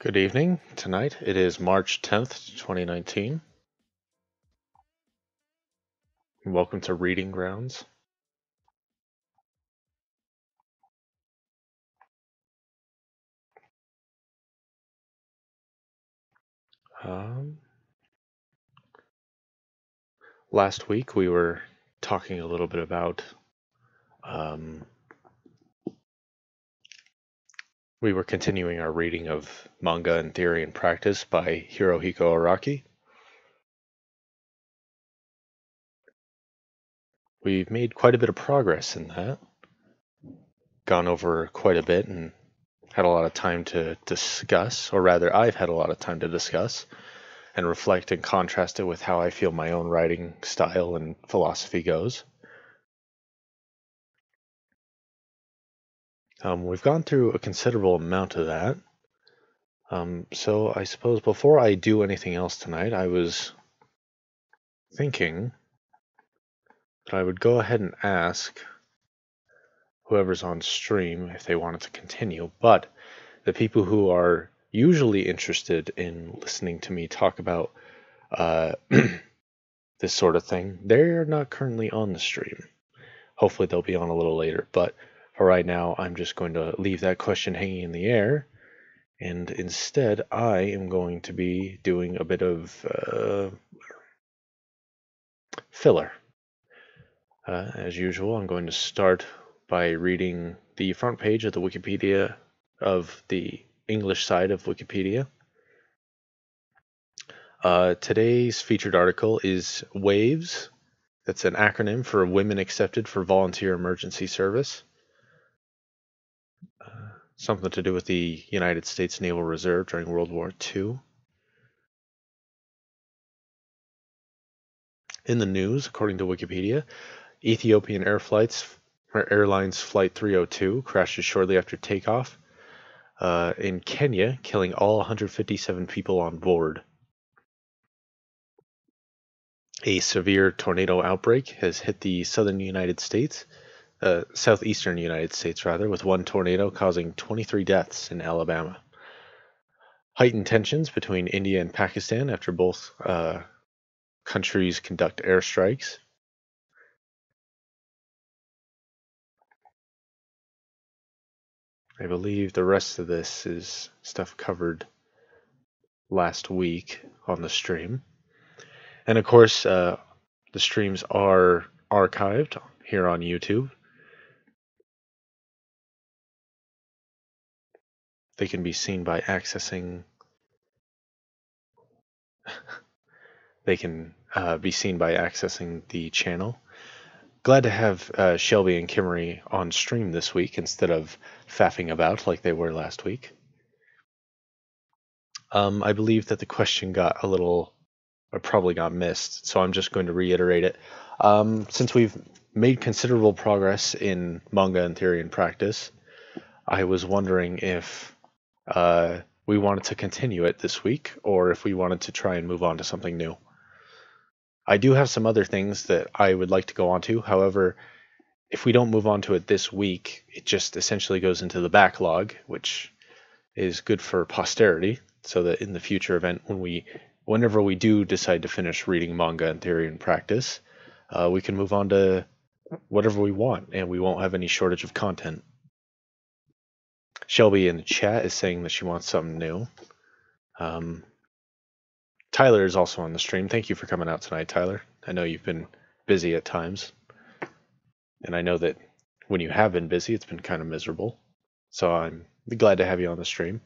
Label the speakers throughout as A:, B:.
A: Good evening. Tonight it is March 10th, 2019. Welcome to Reading Grounds. Last week we were talking a little bit about we were continuing our reading of Manga in Theory and Practice by Hirohiko Araki. We've made quite a bit of progress in that. Gone over quite a bit and had a lot of time to discuss, or rather I've had a lot of time to discuss and reflect and contrast it with how I feel my own writing style and philosophy goes. We've gone through a considerable amount of that. So I suppose before I do anything else tonight, I was thinking that I would go ahead and ask whoever's on stream if they wanted to continue, but the people who are usually interested in listening to me talk about this sort of thing, they're not currently on the stream. Hopefully they'll be on a little later, but for right now, I'm just going to leave that question hanging in the air, and instead I am going to be doing a bit of filler. As usual, I'm going to start by reading the front page of the Wikipedia, of the English side of Wikipedia. Today's featured article is WAVES. That's an acronym for Women Accepted for Volunteer Emergency Service. Something to do with the United States Naval Reserve during World War II. In the news, according to Wikipedia, Ethiopian Airlines Flight 302 crashes shortly after takeoff in Kenya, killing all 157 people on board. A severe tornado outbreak has hit the southeastern United States, with one tornado causing 23 deaths in Alabama. Heightened tensions between India and Pakistan after both countries conduct airstrikes. I believe the rest of this is stuff covered last week on the stream. And of course, the streams are archived here on YouTube. They can be seen by accessing the channel. Glad to have Shelby and Kimmery on stream this week instead of faffing about like they were last week. I believe that the question probably got missed, so I'm just going to reiterate it. Since we've made considerable progress in Manga in Theory and Practice, I was wondering if we wanted to continue it this week, or if we wanted to try and move on to something new. I do have some other things that I would like to go on to. However, if we don't move on to it this week, it just essentially goes into the backlog, which is good for posterity, so that in the future event, whenever we do decide to finish reading Manga in Theory and Practice, we can move on to whatever we want, and we won't have any shortage of content. Shelby in the chat is saying that she wants something new. Tyler is also on the stream. Thank you for coming out tonight, Tyler. I know you've been busy at times, and I know that when you have been busy, it's been kind of miserable. So I'm glad to have you on the stream.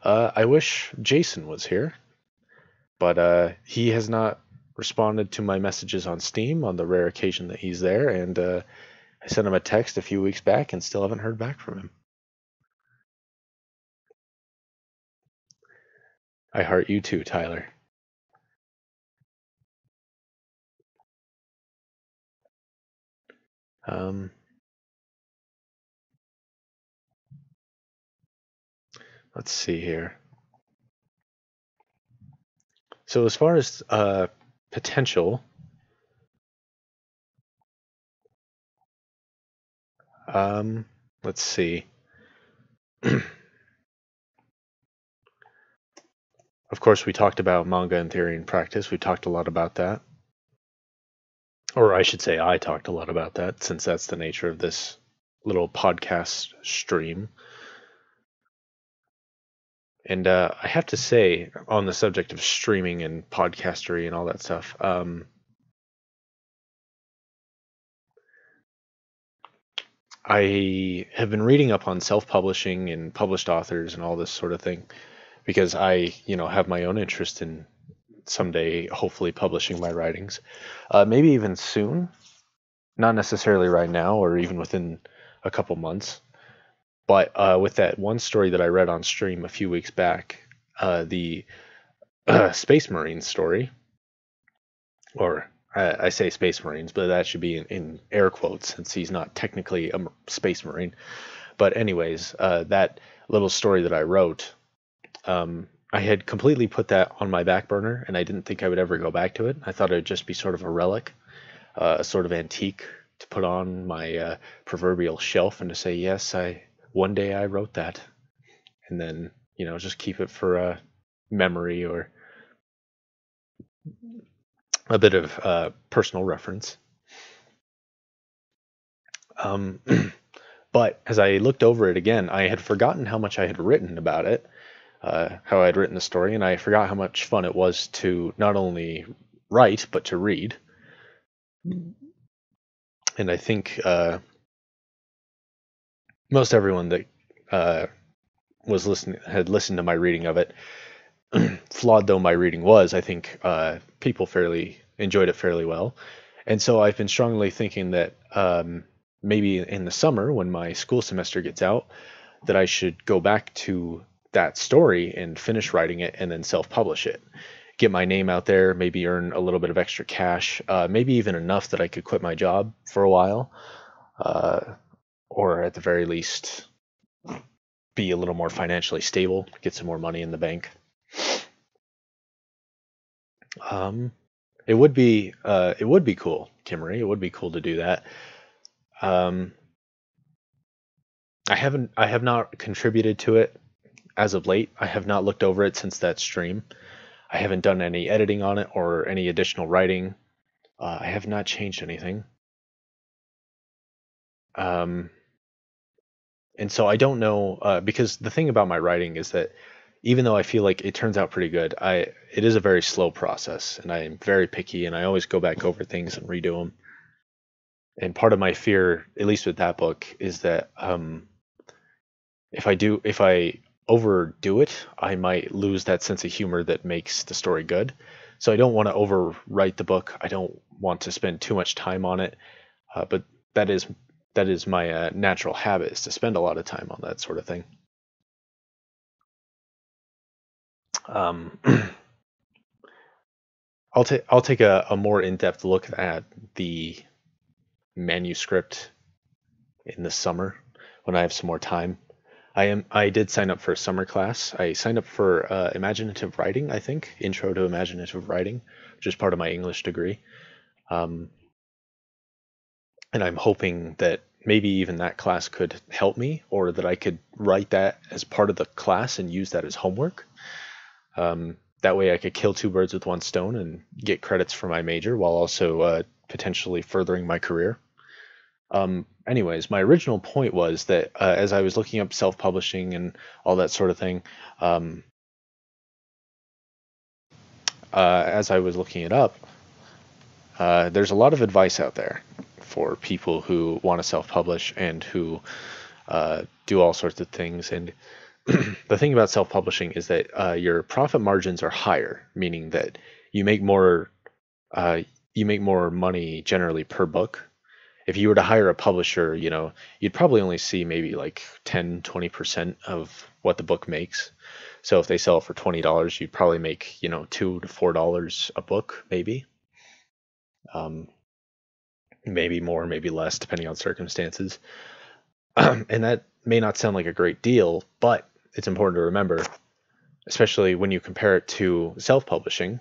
A: I wish Jason was here, but he has not responded to my messages on Steam on the rare occasion that he's there, and I sent him a text a few weeks back and still haven't heard back from him. I heart you too, Tyler. Let's see here. So as far as potential, let's see. Of course, we talked about manga in theory and practice. We talked a lot about that. Or I should say, I talked a lot about that, since that's the nature of this little podcast stream. And I have to say, on the subject of streaming and podcastery and all that stuff, I have been reading up on self-publishing and published authors and all this sort of thing because I, have my own interest in someday hopefully publishing my writings. Maybe even soon, not necessarily right now or even within a couple months. But with that one story that I read on stream a few weeks back, the Space Marine story, or I say Space Marines, but that should be in air quotes since he's not technically a Space Marine. But anyways, that little story that I wrote, I had completely put that on my back burner, and I didn't think I would ever go back to it. I thought it would just be sort of a relic, a sort of antique to put on my proverbial shelf and to say, yes, one day I wrote that, and then just keep it for a memory or a bit of personal reference. But as I looked over it again, I had forgotten how much I had written about it, how I had written the story, and I forgot how much fun it was to not only write but to read. And I think most everyone that had listened to my reading of it, flawed though my reading was, I think people fairly enjoyed it fairly well. And so I've been strongly thinking that maybe in the summer when my school semester gets out, that I should go back to that story and finish writing it and then self-publish it. Get my name out there, maybe earn a little bit of extra cash, maybe even enough that I could quit my job for a while, or at the very least be a little more financially stable, get some more money in the bank. It would be cool, Kimmery. It would be cool to do that. I have not contributed to it as of late. I have not looked over it since that stream. I haven't done any editing on it or any additional writing. I have not changed anything. And so I don't know, because the thing about my writing is that even though I feel like it turns out pretty good, it is a very slow process, and I am very picky, and I always go back over things and redo them. And part of my fear, at least with that book, is that if I overdo it, I might lose that sense of humor that makes the story good. So I don't want to overwrite the book. I don't want to spend too much time on it. But that is my natural habit, is to spend a lot of time on that sort of thing. I'll take a more in-depth look at the manuscript in the summer when I have some more time. I did sign up for a summer class. I signed up for imaginative writing, I think, Intro to Imaginative Writing, which is part of my English degree. And I'm hoping that maybe even that class could help me, or that I could write that as part of the class and use that as homework. That way I could kill two birds with one stone and get credits for my major while also potentially furthering my career. Anyways, my original point was that as I was looking up self-publishing and all that sort of thing, as I was looking it up, there's a lot of advice out there for people who want to self-publish and who do all sorts of things. And the thing about self-publishing is that your profit margins are higher, meaning that you make more money generally per book. If you were to hire a publisher, you'd probably only see maybe like 10-20% of what the book makes. So if they sell it for $20, you'd probably make, $2 to $4 a book, maybe. Maybe more, maybe less, depending on circumstances. And that may not sound like a great deal, but it's important to remember, especially when you compare it to self-publishing,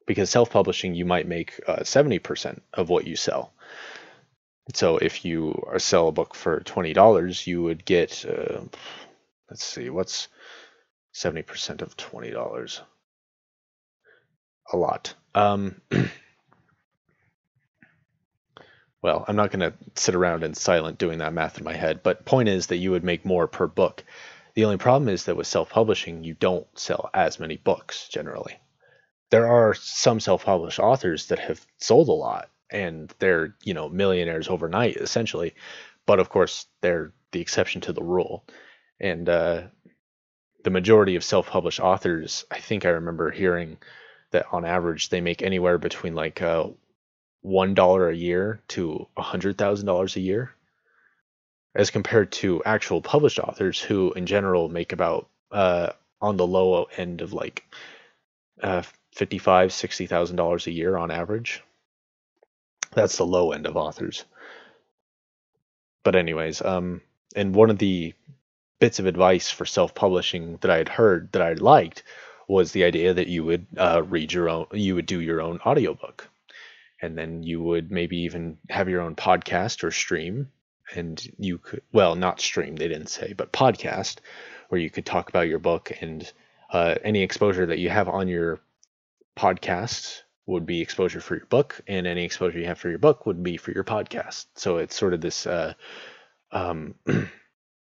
A: because self-publishing, you might make 70% of what you sell. So if you sell a book for $20, you would get, let's see, what's 70% of $20? a lot. Well, I'm not going to sit around in silent doing that math in my head, but point is that you would make more per book. The only problem is that with self-publishing, you don't sell as many books generally. There are some self-published authors that have sold a lot and they're, millionaires overnight essentially. But of course, they're the exception to the rule. And the majority of self-published authors, I think I remember hearing that on average they make anywhere between like $1 a year to $100,000 a year, as compared to actual published authors who, in general, make about on the low end of like $55,000-$60,000 a year on average. That's the low end of authors. But anyways, and one of the bits of advice for self-publishing that I had heard that I liked was the idea that you would you would do your own audiobook, and then you would maybe even have your own podcast or stream, and you could, well, not stream, they didn't say, but podcast, where you could talk about your book, and any exposure that you have on your podcast would be exposure for your book, and any exposure you have for your book would be for your podcast. So it's sort of this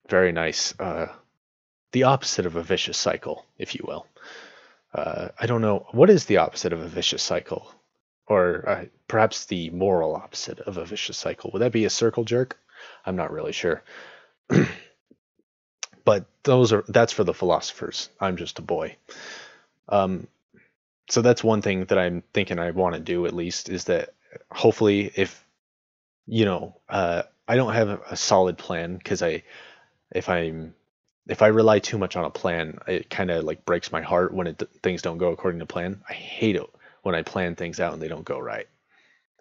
A: very nice, the opposite of a vicious cycle, if you will. I don't know, what is the opposite of a vicious cycle? Or perhaps the moral opposite of a vicious cycle. Would that be a circle jerk? I'm not really sure. But that's for the philosophers. I'm just a boy. So that's one thing that I'm thinking I want to do, at least, is that hopefully if I don't have a solid plan, because if I rely too much on a plan, it kind of like breaks my heart when things don't go according to plan. I hate it when I plan things out and they don't go right.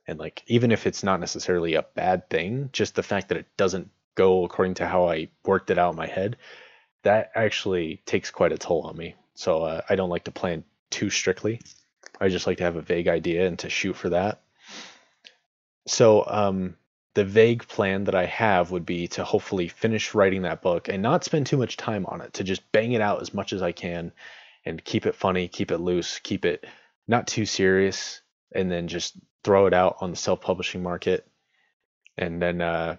A: And like, even if it's not necessarily a bad thing, just the fact that it doesn't go according to how I worked it out in my head, that actually takes quite a toll on me. So I don't like to plan too strictly. I just like to have a vague idea and to shoot for that. So the vague plan that I have would be to hopefully finish writing that book and not spend too much time on it, to just bang it out as much as I can and keep it funny, keep it loose, keep it not too serious, and then just throw it out on the self-publishing market. And then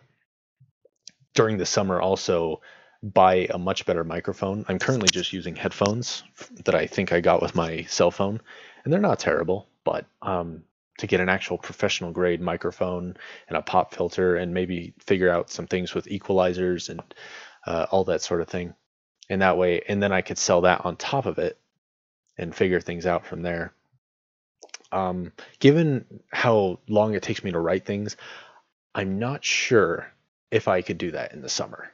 A: during the summer also buy a much better microphone. I'm currently just using headphones that I think I got with my cell phone, and they're not terrible, but to get an actual professional grade microphone and a pop filter, and maybe figure out some things with equalizers and all that sort of thing. And that way, and then I could sell that on top of it and figure things out from there. Given how long it takes me to write things, I'm not sure if I could do that in the summer.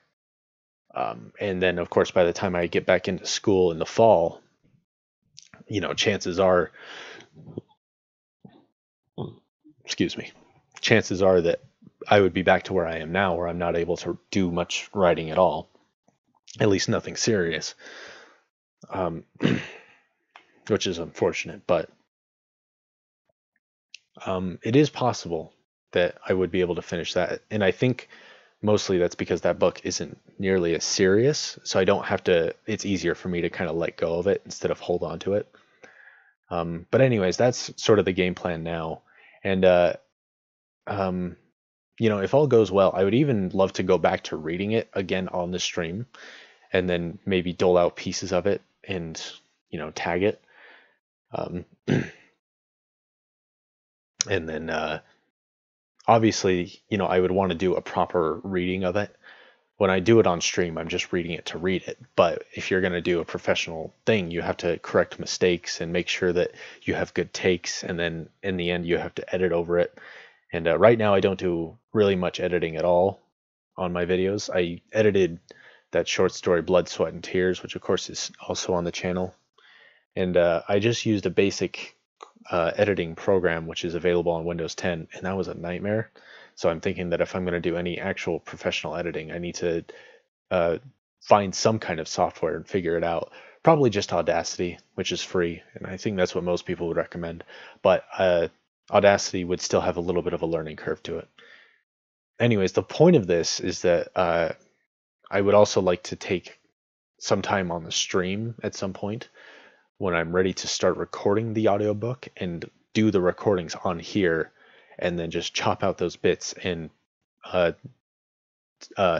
A: And then, of course, by the time I get back into school in the fall, chances are that I would be back to where I am now, where I'm not able to do much writing at all, at least nothing serious, which is unfortunate, but it is possible that I would be able to finish that. And I think mostly that's because that book isn't nearly as serious, so I don't have to, it's easier for me to kind of let go of it instead of hold on to it. But anyways, that's sort of the game plan now. And if all goes well, I would even love to go back to reading it again on the stream, and then maybe dole out pieces of it and tag it. And then obviously, I would want to do a proper reading of it. When I do it on stream, I'm just reading it to read it. But if you're going to do a professional thing, you have to correct mistakes and make sure that you have good takes. And then in the end, you have to edit over it. And right now, I don't do really much editing at all on my videos. I edited that short story, Blood, Sweat, and Tears, which of course is also on the channel. And I just used a basic editing program, which is available on Windows 10, and that was a nightmare. So I'm thinking that if I'm going to do any actual professional editing, I need to find some kind of software and figure it out. Probably just Audacity, which is free, and I think that's what most people would recommend. But Audacity would still have a little bit of a learning curve to it. Anyways, the point of this is that I would also like to take some time on the stream at some point when I'm ready to start recording the audiobook and do the recordings on here, and then just chop out those bits and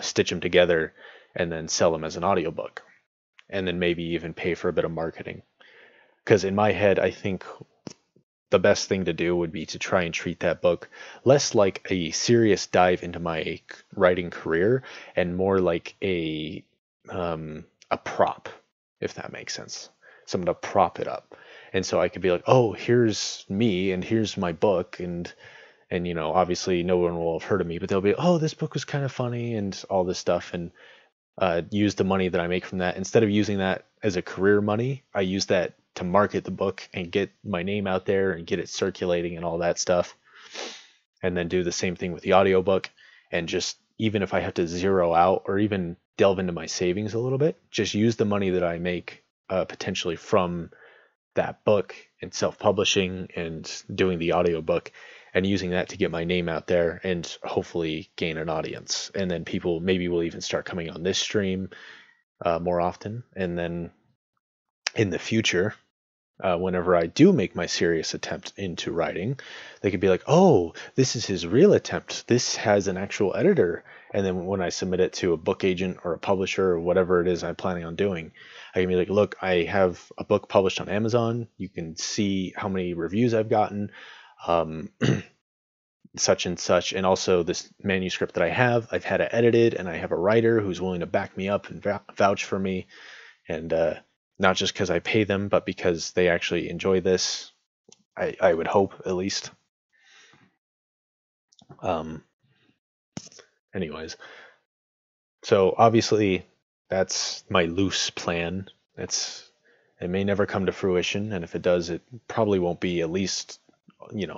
A: stitch them together and then sell them as an audiobook, and then maybe even pay for a bit of marketing. Because in my head, I think the best thing to do would be to try and treat that book less like a serious dive into my writing career and more like a prop, if that makes sense. Something to prop it up. And so I could be like, oh, here's me and here's my book, and obviously no one will have heard of me, but they'll be, oh, this book was kind of funny and all this stuff, and use the money that I make from that. Instead of using that as a career money, I use that to market the book and get my name out there and get it circulating and all that stuff. And then do the same thing with the audiobook, and just, even if I have to zero out or even delve into my savings a little bit, just use the money that I make potentially from that book and self-publishing and doing the audiobook, and using that to get my name out there and hopefully gain an audience. And then people maybe will even start coming on this stream more often. And then in the future, whenever I do make my serious attempt into writing, they could be like, oh, this is his real attempt. This has an actual editor. And then when I submit it to a book agent or a publisher or whatever it is I'm planning on doing, I can be like, look, I have a book published on Amazon. You can see how many reviews I've gotten, such and such. And also this manuscript that I've had it edited, and I have a writer who's willing to back me up and vouch for me. And not just because I pay them, but because they actually enjoy this. I would hope, at least. Anyways, so obviously that's my loose plan. It may never come to fruition, and if it does, it probably won't be, at least,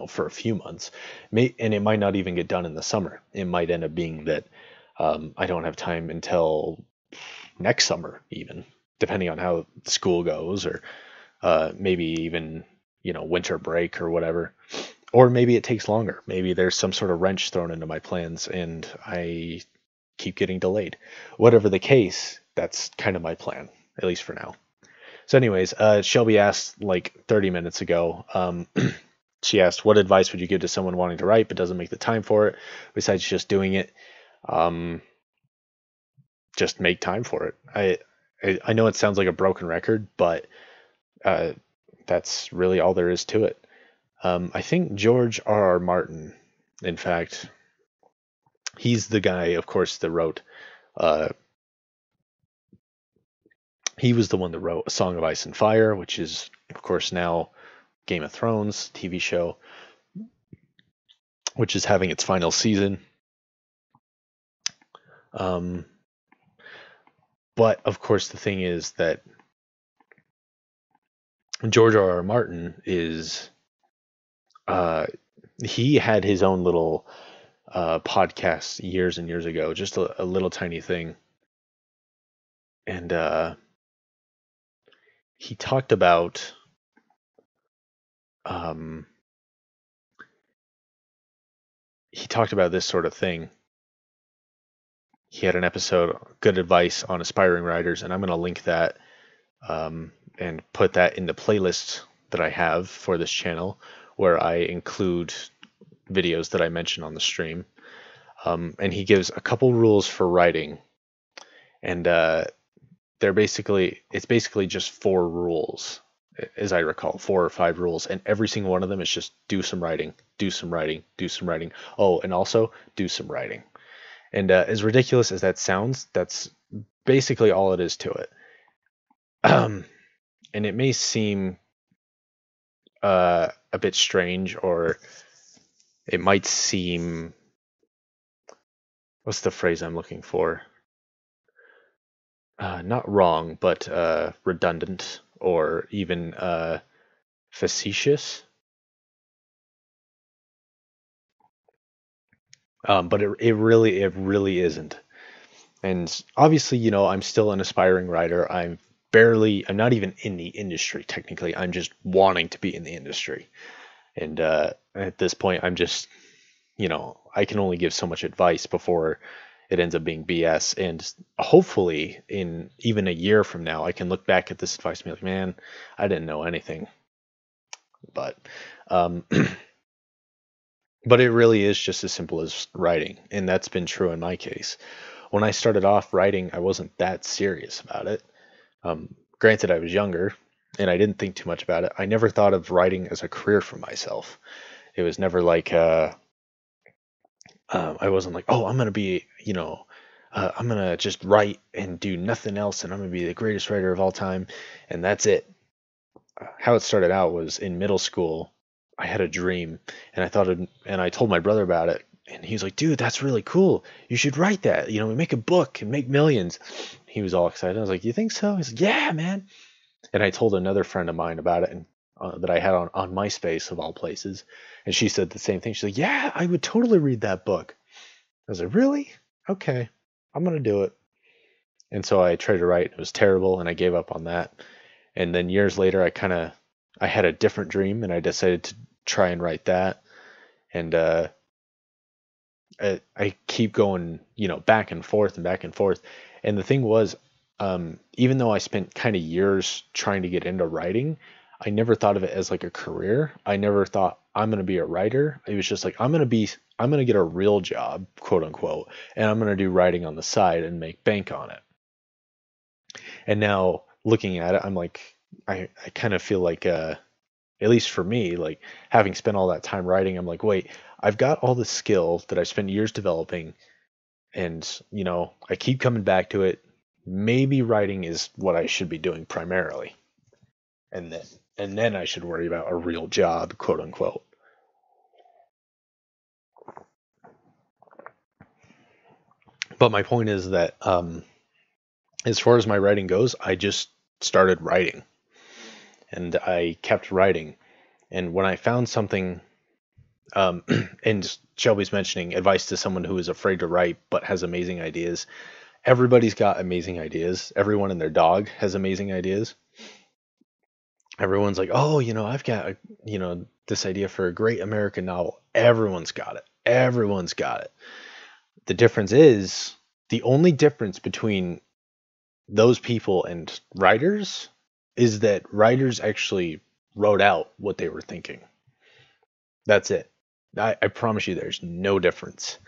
A: for a few months. And it might not even get done in the summer. It might end up being that I don't have time until next summer, even, depending on how school goes, or maybe even winter break or whatever. Or maybe it takes longer. Maybe there's some sort of wrench thrown into my plans and I keep getting delayed. Whatever the case, that's kind of my plan, at least for now. So anyways, Shelby asked like 30 minutes ago, she asked, what advice would you give to someone wanting to write but doesn't make the time for it, besides just doing it? Just make time for it. I know it sounds like a broken record, but that's really all there is to it. I think George R.R. Martin, in fact, he's the guy, of course, that wrote, he was the one that wrote A Song of Ice and Fire, which is, of course, now Game of Thrones TV show, which is having its final season. But, of course, the thing is that George R.R. Martin is... he had his own little podcast years and years ago, just a little tiny thing. And he talked about this sort of thing. He had an episode, Good Advice on Aspiring Writers, and I'm going to link that and put that in the playlist that I have for this channel, where I include videos that I mention on the stream. And he gives a couple rules for writing, and it's basically just 4 rules, as I recall, 4 or 5 rules, and every single one of them is just do some writing, do some writing, do some writing. Oh, and also do some writing. And as ridiculous as that sounds, that's basically all it is to it. And it may seem a bit strange, or it might seem, what's the phrase I'm looking for? Not wrong, but redundant, or even facetious. But it really isn't. And obviously, I'm still an aspiring writer. I'm not even in the industry technically. I'm just wanting to be in the industry. And at this point, I'm just, I can only give so much advice before it ends up being BS. And hopefully, in even a year from now, I can look back at this advice and be like, man, I didn't know anything. But, um, but it really is just as simple as writing, and that's been true in my case. When I started off writing, I wasn't that serious about it. Granted, I was younger, and I didn't think too much about it. I never thought of writing as a career for myself. It was never like I wasn't like, oh, I'm gonna be, I'm gonna just write and do nothing else, and I'm gonna be the greatest writer of all time, and that's it. How it started out was in middle school. I had a dream, and and I told my brother about it, and he's like, dude, that's really cool. You should write that. Make a book and make millions. He was all excited. I was like, you think so? He's like, yeah, man. And I told another friend of mine about it, and that I had on MySpace of all places, and she said the same thing. She's like, yeah, I would totally read that book. I was like, really? Okay, I'm gonna do it. And so I tried to write. It was terrible, and I gave up on that. And then years later, I had a different dream, and I decided to try and write that. And I keep going, back and forth and back and forth. And the thing was, even though I spent kind of years trying to get into writing, I never thought of it as like a career. I never thought I'm going to be a writer. It was just like I'm going to get a real job, quote unquote, and I'm going to do writing on the side and make bank on it. And now looking at it, I'm like, I kind of feel like, at least for me, like having spent all that time writing, I'm like, wait, I've got all the skill that I spent years developing, and I keep coming back to it. Maybe writing is what I should be doing primarily, and then I should worry about a real job, quote unquote. But my point is that, as far as my writing goes, I just started writing, and I kept writing. And when I found something, and Shelby's mentioning advice to someone who is afraid to write but has amazing ideas. Everybody's got amazing ideas. Everyone and their dog has amazing ideas. Everyone's like, oh, I've got, this idea for a great American novel. Everyone's got it. Everyone's got it. The difference is, the only difference between those people and writers is that writers actually wrote out what they were thinking. That's it. I promise you there's no difference.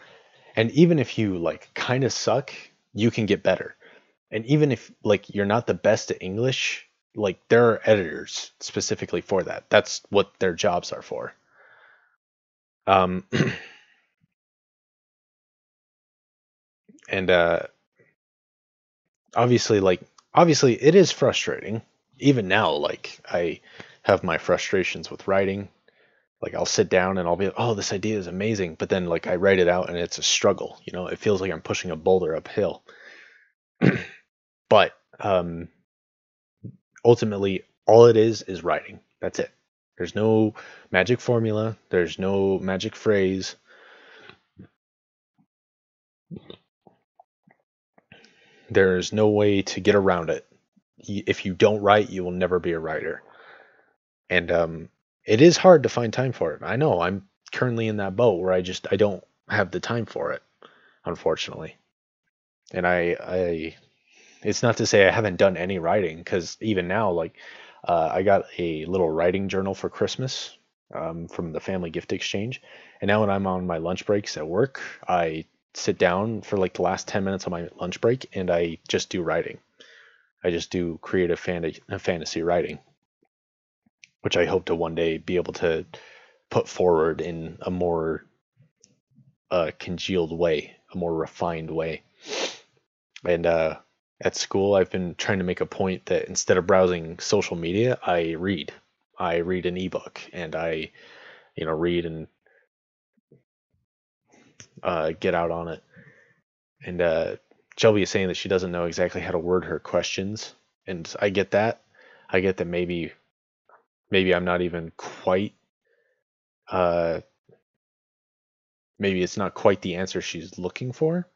A: And even if you like kind of suck, you can get better. And even if like you're not the best at English, like there are editors specifically for that. That's what their jobs are for. Um, and obviously it is frustrating. Even now, like I have my frustrations with writing. Like I'll sit down and I'll be like, oh, this idea is amazing, but then like I write it out and it's a struggle. It feels like I'm pushing a boulder uphill. But ultimately, all it is writing. That's it. There's no magic formula. There's no magic phrase. There's no way to get around it. If you don't write, you will never be a writer. And it is hard to find time for it. I know. I'm currently in that boat where I don't have the time for it, unfortunately. And it's not to say I haven't done any writing, because even now, like, I got a little writing journal for Christmas, from the family gift exchange. And now when I'm on my lunch breaks at work, I sit down for like the last 10 minutes of my lunch break and I just do writing. I just do creative fantasy writing, which I hope to one day be able to put forward in a more congealed way, a more refined way. And at school, I've been trying to make a point that instead of browsing social media, I read. I read an ebook, and I, read and get out on it. And Shelby is saying that she doesn't know exactly how to word her questions, and I get that. I get that maybe I'm not even quite. Uh, Maybe it's not quite the answer she's looking for.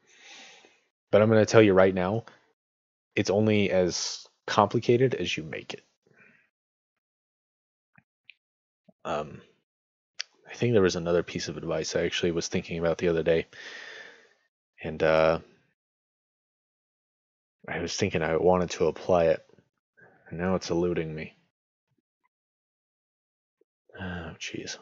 A: But I'm going to tell you right now, it's only as complicated as you make it. Um, I think there was another piece of advice I actually was thinking about the other day, and I was thinking I wanted to apply it, and now it's eluding me. Oh, jeez.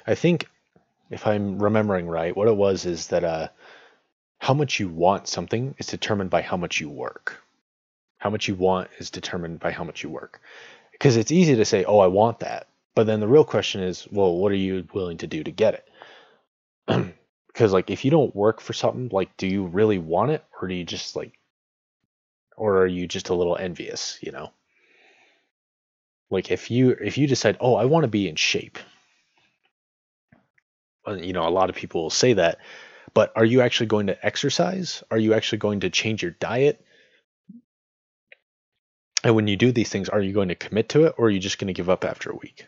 A: I think if I'm remembering right, what it was is that how much you want something is determined by how much you work. How much you want is determined by how much you work. Because it's easy to say, oh, I want that. But then the real question is, well, what are you willing to do to get it? Because like if you don't work for something, like do you really want it, or do you just like, or are you just a little envious, you know? Like if you decide, oh, I want to be in shape, you know, a lot of people will say that, but are you actually going to exercise? Are you actually going to change your diet? And when you do these things, are you going to commit to it, or are you just going to give up after a week?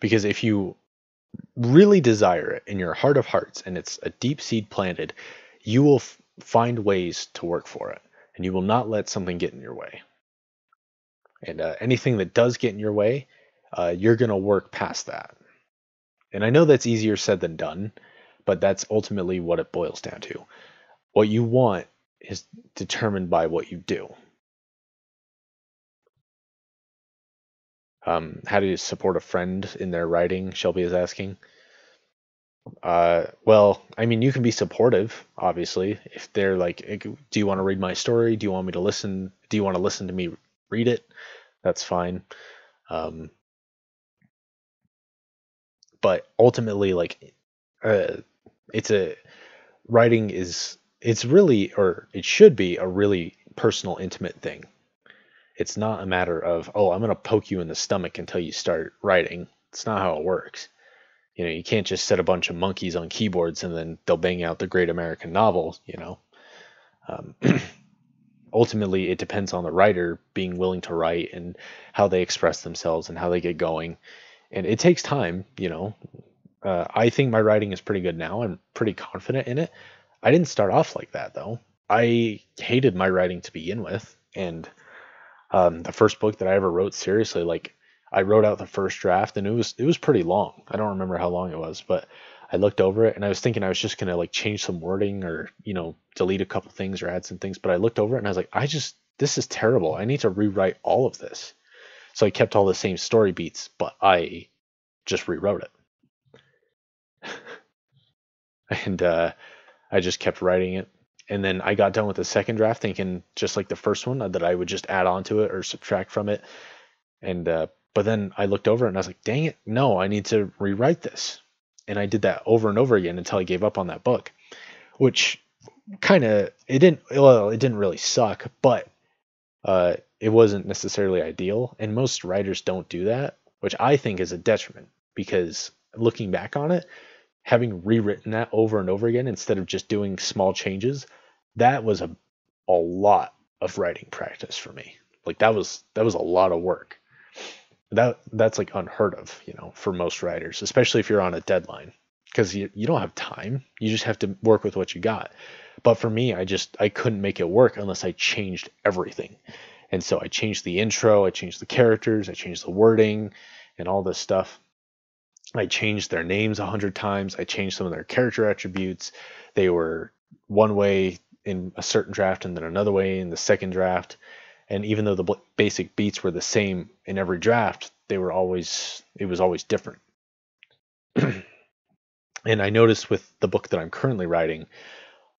A: Because if you really desire it in your heart of hearts and it's a deep seed planted, you will find ways to work for it, and you will not let something get in your way. And anything that does get in your way, you're going to work past that. And I know that's easier said than done, but that's ultimately what it boils down to. What you want is determined by what you do. How do you support a friend in their writing? Shelby is asking. Well, I mean, you can be supportive, obviously. If they're like, do you want to read my story? Do you want me to listen? Do you want to listen to me read it? That's fine. But ultimately, like, it's a writing is, it's really, or it should be a really personal, intimate thing. It's not a matter of, oh, I'm going to poke you in the stomach until you start writing. It's not how it works. You know, you can't just set a bunch of monkeys on keyboards and then they'll bang out the great American novel, you know. Ultimately, it depends on the writer being willing to write and how they express themselves and how they get going. And it takes time, you know. I think my writing is pretty good now. I'm pretty confident in it. I didn't start off like that, though. I hated my writing to begin with. And the first book that I ever wrote seriously, like I wrote out the first draft and it was pretty long. I don't remember how long it was, but I looked over it and I was thinking I was just gonna like change some wording or, you know, delete a couple things or add some things. But I looked over it and I was like, this is terrible. I need to rewrite all of this. So I kept all the same story beats, but I just rewrote it. And I just kept writing it. And then I got done with the second draft thinking just like the first one that I would just add on to it or subtract from it. And but then I looked over it and I was like, dang it, no, I need to rewrite this. And I did that over and over again until I gave up on that book, which kind of, it didn't really suck, but it wasn't necessarily ideal. And most writers don't do that, which I think is a detriment because looking back on it, having rewritten that over and over again instead of just doing small changes, that was a lot of writing practice for me. Like that was a lot of work. That's like unheard of, you know, for most writers, especially if you're on a deadline, because you don't have time. You just have to work with what you got. But for me, I couldn't make it work unless I changed everything. And so I changed the intro, I changed the characters, I changed the wording and all this stuff. I changed their names 100 times. I changed some of their character attributes. They were one way in a certain draft and then another way in the second draft. And even though the basic beats were the same in every draft, it was always different. And I noticed with the book that I'm currently writing,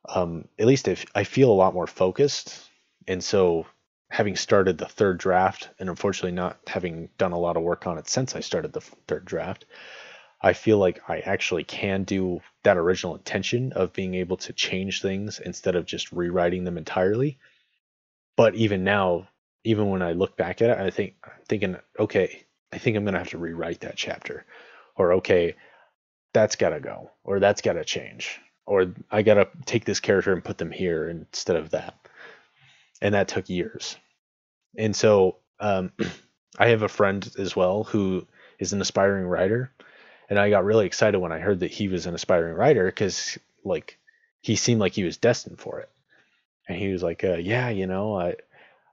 A: at least if I feel a lot more focused. And so having started the third draft and unfortunately not having done a lot of work on it since I started the third draft, I feel like I actually can do that original intention of being able to change things instead of just rewriting them entirely. But even now, even when I look back at it, I'm thinking, okay, I think I'm gonna have to rewrite that chapter, or okay, that's gotta go, or that's gotta change, or I gotta take this character and put them here instead of that. And that took years. And so I have a friend as well who is an aspiring writer, and I got really excited when I heard that he was an aspiring writer because like he seemed like he was destined for it. And he was like, yeah, you know,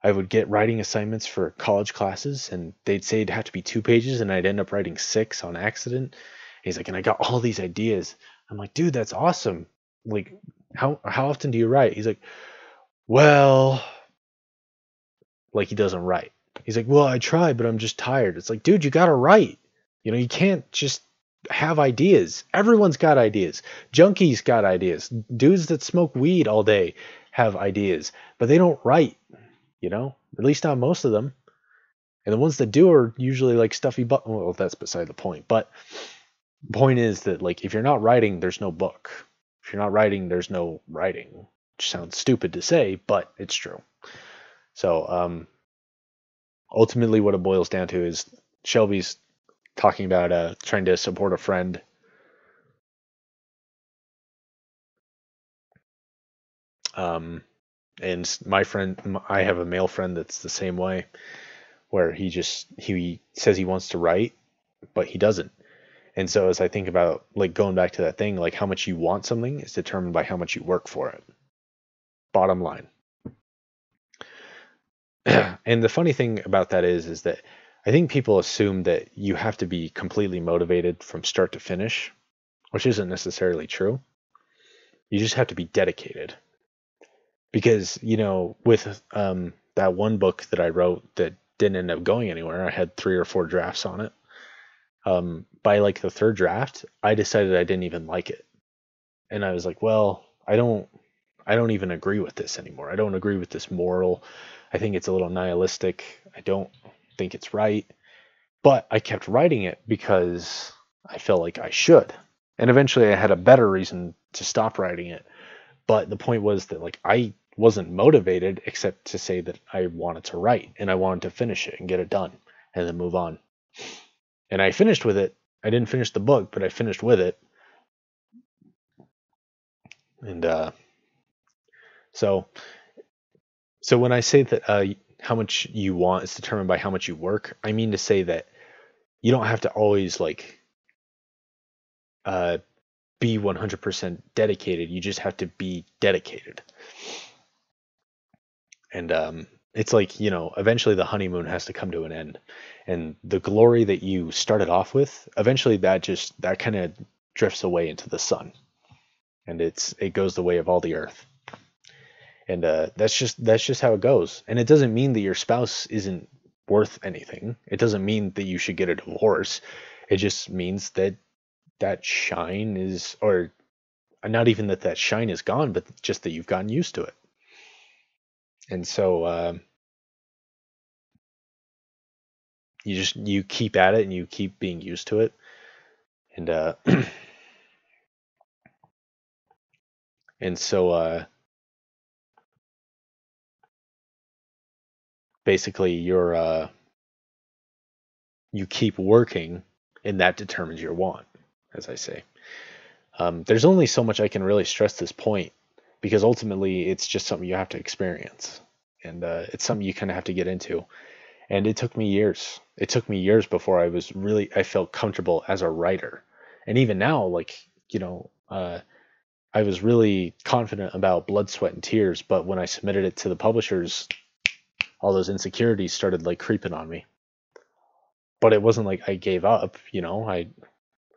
A: I would get writing assignments for college classes, and they'd say it'd have to be 2 pages, and I'd end up writing 6 on accident. He's like, and I got all these ideas. I'm like, dude, that's awesome. Like, how often do you write? He's like, well, like he doesn't write. He's like, well, I try, but I'm just tired. It's like, dude, you gotta write. You can't just have ideas. Everyone's got ideas. Junkies got ideas. Dudes that smoke weed all day have ideas, but they don't write. At least not most of them. And the ones that do are usually like stuffy well, that's beside the point. But the point is that, like, if you're not writing, there's no book. If you're not writing, there's no writing. Which sounds stupid to say, but it's true. So ultimately what it boils down to is Shelby's talking about trying to support a friend. And my friend, I have a male friend that's the same way, where he says he wants to write, but he doesn't. And so as I think about, like, going back to that thing, like, how much you want something is determined by how much you work for it. Bottom line. And the funny thing about that is that I think people assume that you have to be completely motivated from start to finish, which isn't necessarily true. You just have to be dedicated. Because, with that one book that I wrote that didn't end up going anywhere, I had 3 or 4 drafts on it. By like the 3rd draft, I decided I didn't even like it. And I was like, well, I don't even agree with this anymore. I don't agree with this moral. I think it's a little nihilistic. I don't think it's right. But I kept writing it because I felt like I should. And eventually I had a better reason to stop writing it. But the point was that, like, I wasn't motivated except to say that I wanted to write and I wanted to finish it and get it done and then move on. And I finished with it. I didn't finish the book, but I finished with it. And so when I say that how much you want is determined by how much you work, I mean to say that you don't have to always, like, be 100% dedicated. You just have to be dedicated. And it's like, eventually the honeymoon has to come to an end. And the glory that you started off with, eventually that kind of drifts away into the sun. And it goes the way of all the earth. And that's just how it goes. And it doesn't mean that your spouse isn't worth anything. It doesn't mean that you should get a divorce. It just means that shine is, or not even that shine is gone, but just that you've gotten used to it. And so you keep at it and you keep being used to it. And and so basically you keep working, and that determines your want, as I say. There's only so much I can really stress this point, because ultimately it's just something you have to experience, and it's something you kind of have to get into. And it took me years. It took me years before I felt comfortable as a writer. And even now, like, I was really confident about Blood, Sweat, and Tears, but when I submitted it to the publishers, all those insecurities started, like, creeping on me. But it wasn't like I gave up,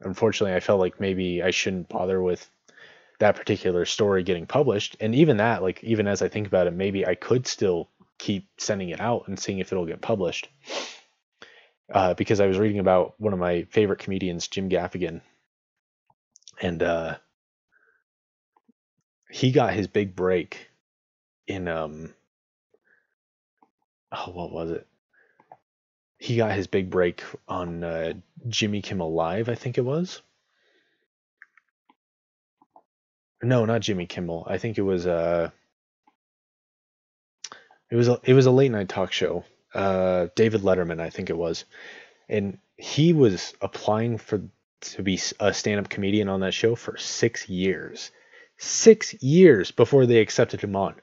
A: unfortunately I felt like maybe I shouldn't bother with that particular story getting published. And even that, like, even as I think about it, maybe I could still keep sending it out and seeing if it'll get published. Because I was reading about one of my favorite comedians, Jim Gaffigan, and he got his big break in what was it? He got his big break on Jimmy Kimmel Live, I think it was. No, not Jimmy Kimmel. I think it was a late night talk show. David Letterman, I think it was. And he was applying to be a stand-up comedian on that show for 6 years. 6 years before they accepted him on.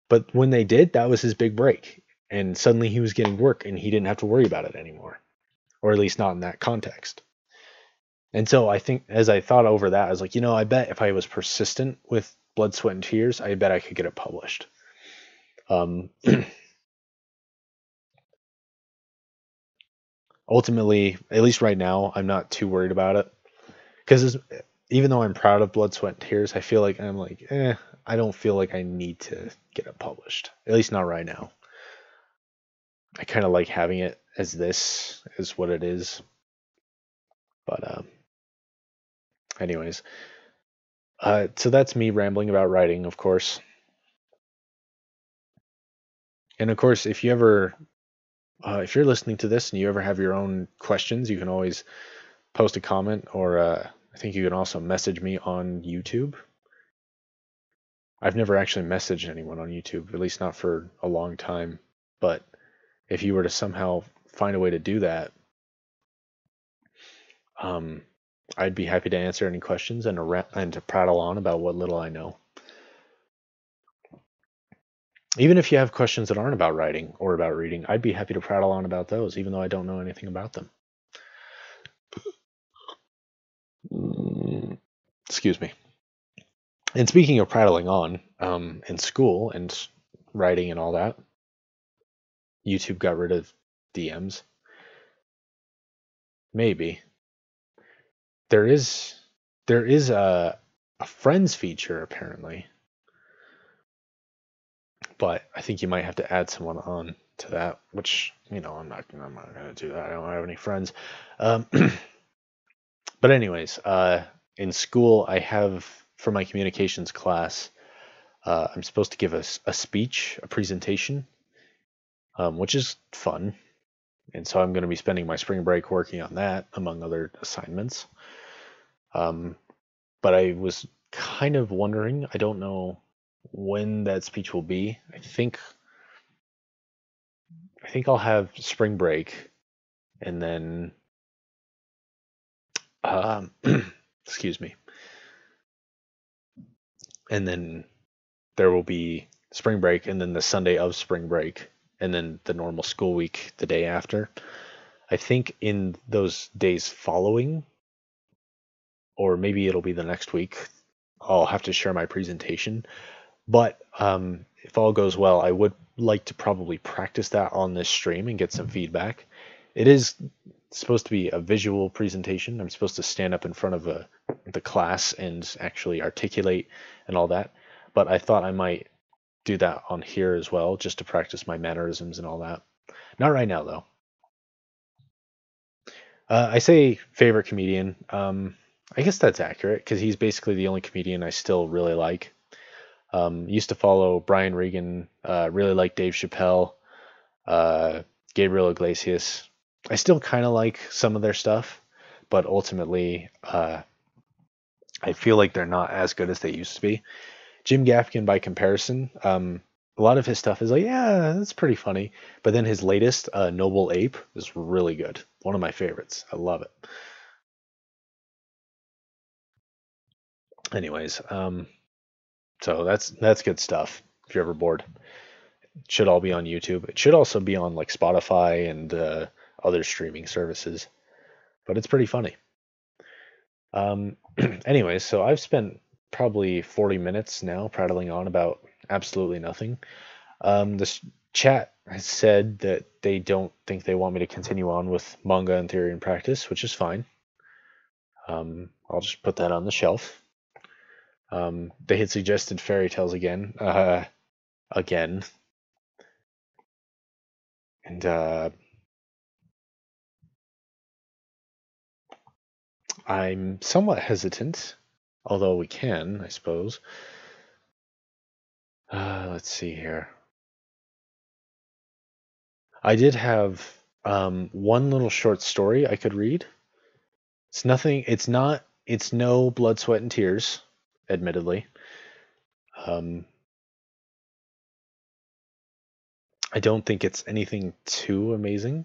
A: But when they did, that was his big break. And suddenly he was getting work and he didn't have to worry about it anymore. Or at least not in that context. And so I think, as I thought over that, I was like, I bet if I was persistent with Blood, Sweat, and Tears, I bet I could get it published. ultimately, at least right now, I'm not too worried about it. Because even though I'm proud of Blood, Sweat, and Tears, I feel like I don't feel like I need to get it published. At least not right now. I kind of like having it as this is what it is. But anyways, so that's me rambling about writing, of course. And of course, if you're listening to this and you ever have your own questions, you can always post a comment, or I think you can also message me on YouTube. I've never actually messaged anyone on YouTube, at least not for a long time. But if you were to somehow find a way to do that, I'd be happy to answer any questions and to prattle on about what little I know. Even if you have questions that aren't about writing or about reading, I'd be happy to prattle on about those, even though I don't know anything about them. Excuse me. And speaking of prattling on, in school and writing and all that, YouTube got rid of DMs. Maybe. There is a friends feature apparently, but I think you might have to add someone on to that, which I'm not gonna do that. I don't have any friends. But anyways, in school I have, for my communications class, I'm supposed to give a speech, a presentation, which is fun, and so I'm going to be spending my spring break working on that among other assignments. But I was kind of wondering, I don't know when that speech will be. I think I'll have spring break, and then excuse me, and then there will be spring break, and then the Sunday of spring break, and then the normal school week the day after. I think in those days following, or maybe it'll be the next week, I'll have to share my presentation. But if all goes well, I would like to probably practice that on this stream and get some feedback. It is supposed to be a visual presentation. I'm supposed to stand up in front of the class and actually articulate and all that. But I thought I might do that on here as well, just to practice my mannerisms and all that. Not right now, though. I say favorite comedian. I guess that's accurate, because he's basically the only comedian I still really like. Used to follow Brian Regan, really like Dave Chappelle, Gabriel Iglesias. I still kind of like some of their stuff, but ultimately, I feel like they're not as good as they used to be. Jim Gaffigan, by comparison, a lot of his stuff is like, yeah, that's pretty funny. But then his latest, Noble Ape, is really good. One of my favorites. I love it. Anyways, so that's good stuff. If you're ever bored, it should all be on YouTube. It should also be on like Spotify and other streaming services. But it's pretty funny. Anyways, so I've spent probably 40 minutes now prattling on about absolutely nothing. This chat has said that they don't think they want me to continue on with manga and theory and practice, which is fine. I'll just put that on the shelf. They had suggested fairy tales again, and I'm somewhat hesitant, although we can, I suppose. Let's see here. I did have one little short story I could read. It's nothing. It's no blood, sweat, and tears, admittedly. I don't think it's anything too amazing,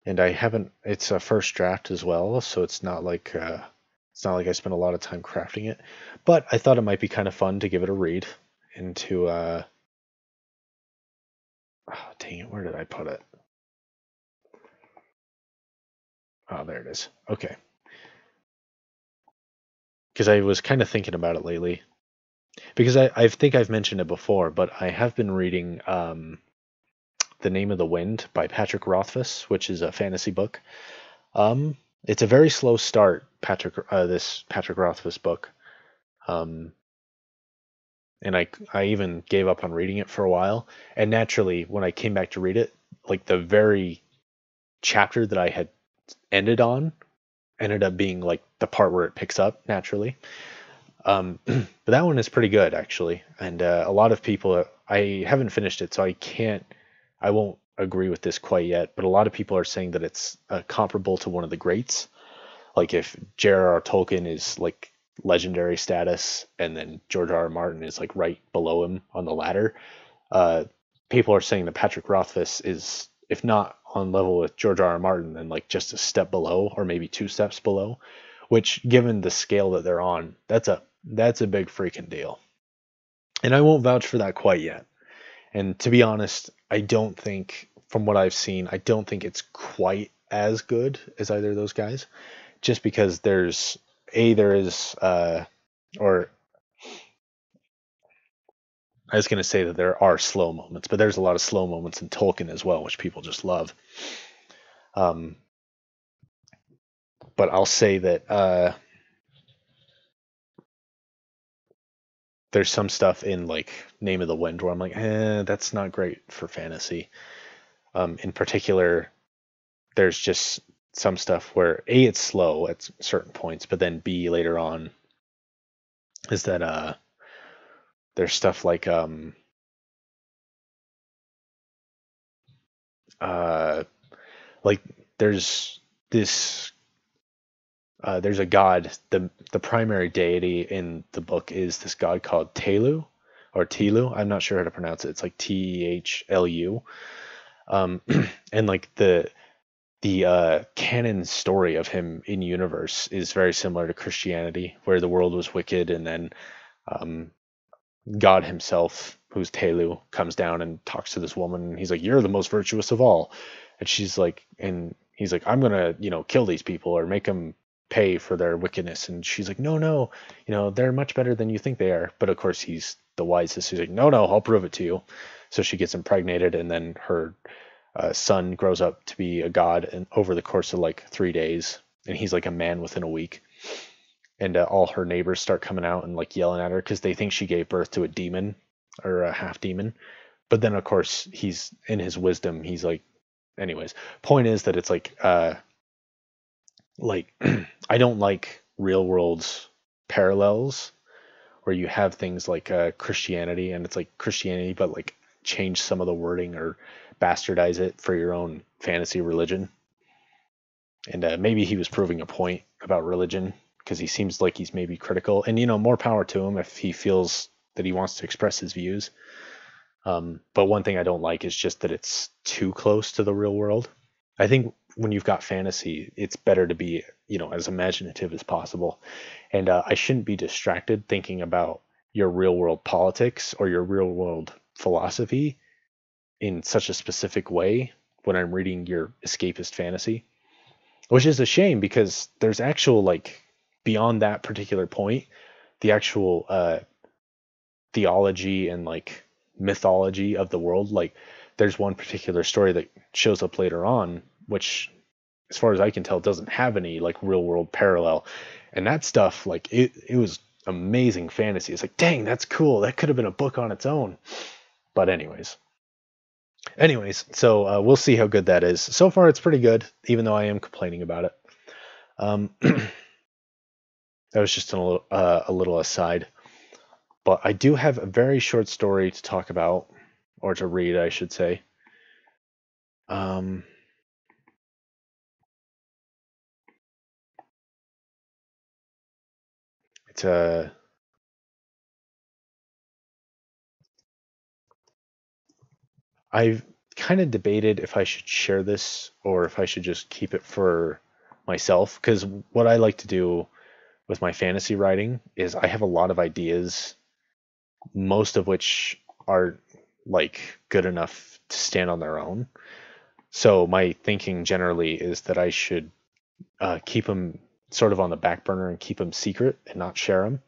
A: and I haven't. It's a first draft as well, so it's not like I spent a lot of time crafting it. But I thought it might be kind of fun to give it a read and to. Oh, dang it! Where did I put it? Oh, there it is. Okay. Because I was kind of thinking about it lately. Because I think I've mentioned it before, but I have been reading The Name of the Wind by Patrick Rothfuss, which is a fantasy book. It's a very slow start, this Patrick Rothfuss book. And I even gave up on reading it for a while. And naturally, when I came back to read it, like the very chapter that I had ended on ended up being like the part where it picks up naturally. But that one is pretty good actually, and a lot of people. I haven't finished it, so I won't agree with this quite yet. But a lot of people are saying that it's comparable to one of the greats. Like if J.R.R. Tolkien is like legendary status, and then George R.R. Martin is like right below him on the ladder. People are saying that Patrick Rothfuss is, if not on level with George R.R. Martin, then like just a step below, or maybe two steps below. Which, given the scale that they're on, that's a big freaking deal. And I won't vouch for that quite yet. And to be honest, I don't think, from what I've seen, I don't think it's quite as good as either of those guys. Just because there is, or I was going to say that there are slow moments, but there's a lot of slow moments in Tolkien as well, which people just love. But I'll say that there's some stuff in like Name of the Wind where I'm like, that's not great for fantasy. In particular, there's just some stuff where A, it's slow at certain points, but then B, later on, is that there's stuff like there's this there's a god, the primary deity in the book is this god called Telu or Tilu. I'm not sure how to pronounce it. It's like Thlu. And like the canon story of him in universe is very similar to Christianity, where the world was wicked, and then God himself, who's Telu, comes down and talks to this woman, and he's like, "You're the most virtuous of all," and he's like, "I'm gonna, kill these people or make them pay for their wickedness," and she's like, "No, they're much better than you think they are." But of course, he's the wisest. He's like, "No, I'll prove it to you." So she gets impregnated, and then her son grows up to be a god, and over the course of like 3 days, and he's like a man within a week. And all her neighbors start coming out and like yelling at her because they think she gave birth to a demon or a half demon. But then of course he's, in his wisdom, he's like, anyways, point is that it's like I don't like real world's parallels where you have things like Christianity, and it's like Christianity but like change some of the wording or bastardize it for your own fantasy religion. And maybe he was proving a point about religion, because he seems like he's maybe critical, and more power to him if he feels that he wants to express his views. But one thing I don't like is just that it's too close to the real world. I think when you've got fantasy, it's better to be, as imaginative as possible. And I shouldn't be distracted thinking about your real world politics or your real world philosophy in such a specific way when I'm reading your escapist fantasy, which is a shame, because there's actual, like, beyond that particular point, the actual theology and like mythology of the world. Like, there's one particular story that shows up later on, which, as far as I can tell, doesn't have any like real world parallel. And that stuff, like, it was amazing fantasy. It's like, dang, that's cool. That could have been a book on its own. But anyways, so we'll see how good that is. So far, it's pretty good, even though I am complaining about it. That was just a little aside. But I do have a very short story to talk about, or to read, I should say. It's a... I've kind of debated if I should share this or if I should just keep it for myself, because what I like to do with my fantasy writing is I have a lot of ideas, most of which are like good enough to stand on their own. So my thinking generally is that I should keep them sort of on the back burner and keep them secret and not share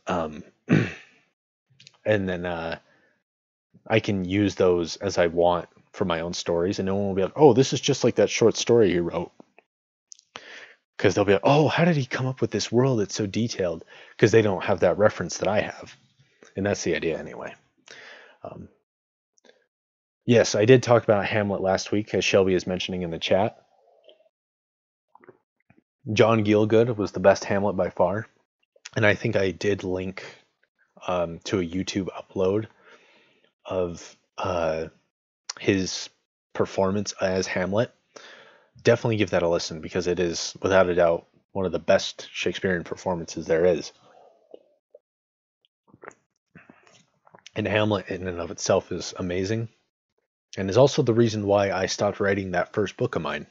A: them. and then I can use those as I want for my own stories, and no one will be like, "Oh, this is just like that short story you wrote," because they'll be like, "Oh, how did he come up with this world that's so detailed?" Because they don't have that reference that I have, and that's the idea anyway. Um, yes, I did talk about Hamlet last week, as Shelby is mentioning in the chat. John Gielgud was the best Hamlet by far, and I think I did link to a YouTube upload of his performance as Hamlet. Definitely give that a listen because it is, without a doubt, one of the best Shakespearean performances there is. And Hamlet, in and of itself, is amazing, and is also the reason why I stopped writing that first book of mine,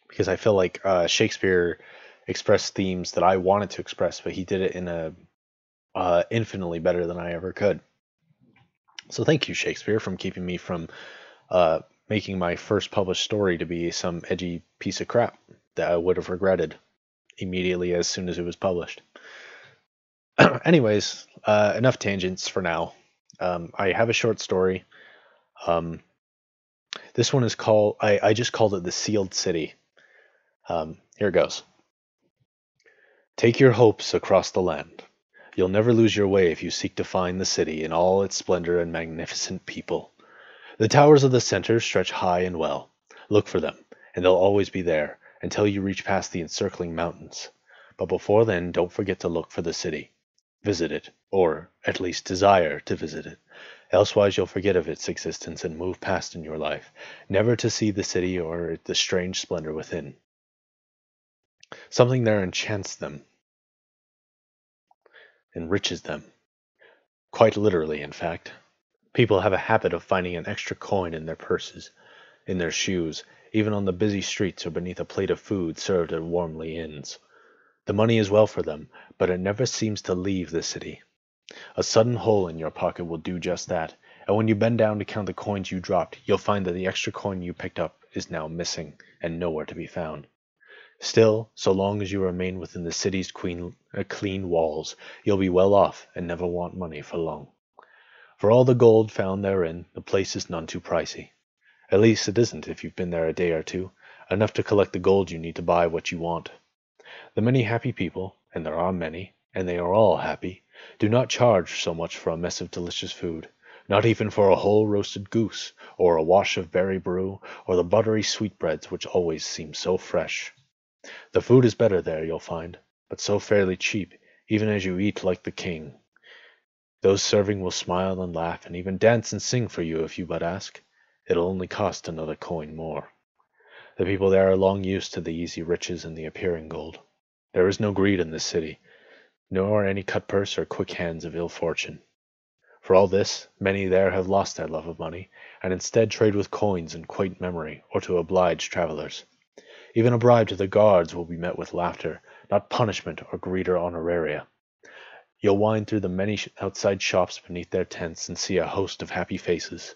A: because I feel like Shakespeare expressed themes that I wanted to express, but he did it in a infinitely better than I ever could. So thank you, Shakespeare, from keeping me from making my first published story to be some edgy piece of crap that I would have regretted immediately as soon as it was published. Anyways, enough tangents for now. I have a short story. This one is called, I just called it The Sealed City. Here it goes. Take your hopes across the land. You'll never lose your way if you seek to find the city in all its splendor and magnificent people. The towers of the center stretch high and well. Look for them, and they'll always be there until you reach past the encircling mountains. But before then, don't forget to look for the city. Visit it, or at least desire to visit it. Elsewise you'll forget of its existence and move past in your life, never to see the city or the strange splendor within. Something there enchants them, enriches them. Quite literally, in fact. People have a habit of finding an extra coin in their purses, in their shoes, even on the busy streets or beneath a plate of food served at warmly inns. The money is well for them, but it never seems to leave the city. A sudden hole in your pocket will do just that, and when you bend down to count the coins you dropped, you'll find that the extra coin you picked up is now missing and nowhere to be found. Still, so long as you remain within the city's clean walls, you'll be well off and never want money for long. For all the gold found therein, the place is none too pricey. At least it isn't if you've been there a day or two, enough to collect the gold you need to buy what you want. The many happy people, and there are many, and they are all happy, do not charge so much for a mess of delicious food, not even for a whole roasted goose, or a wash of berry brew, or the buttery sweetbreads which always seem so fresh. The food is better there, you'll find, but so fairly cheap, even as you eat like the king. Those serving will smile and laugh, and even dance and sing for you if you but ask. It'll only cost another coin more. The people there are long used to the easy riches and the appearing gold. There is no greed in this city, nor any cut purse or quick hands of ill fortune. For all this, many there have lost their love of money, and instead trade with coins and quaint memory, or to oblige travelers. Even a bribe to the guards will be met with laughter, not punishment or greed or honoraria. You'll wind through the many outside shops beneath their tents and see a host of happy faces.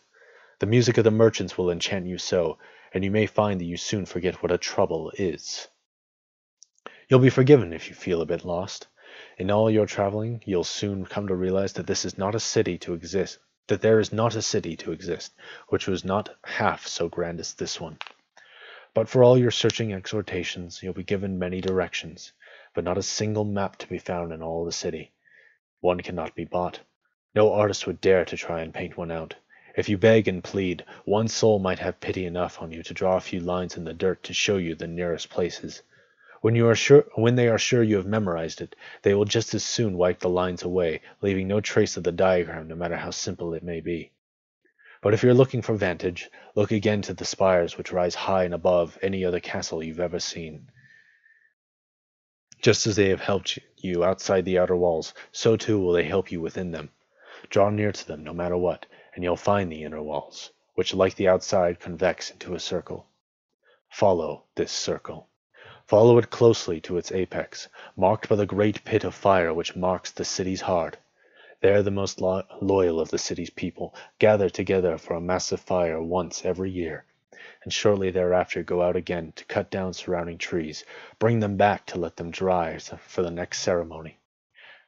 A: The music of the merchants will enchant you so, and you may find that you soon forget what a trouble is. You'll be forgiven if you feel a bit lost. In all your traveling, you'll soon come to realize that this is not a city to exist, that there is not a city to exist, which was not half so grand as this one. But for all your searching exhortations, you'll be given many directions, but not a single map to be found in all the city. One cannot be bought. No artist would dare to try and paint one out. If you beg and plead, one soul might have pity enough on you to draw a few lines in the dirt to show you the nearest places. When they are sure you have memorized it, they will just as soon wipe the lines away, leaving no trace of the diagram, no matter how simple it may be. But if you're looking for vantage, look again to the spires which rise high and above any other castle you've ever seen. Just as they have helped you outside the outer walls, so too will they help you within them. Draw near to them no matter what, and you'll find the inner walls, which like the outside convex into a circle. Follow this circle. Follow it closely to its apex, marked by the great pit of fire which marks the city's heart. There the most loyal of the city's people gather together for a massive fire once every year, and shortly thereafter go out again to cut down surrounding trees, bring them back to let them dry for the next ceremony.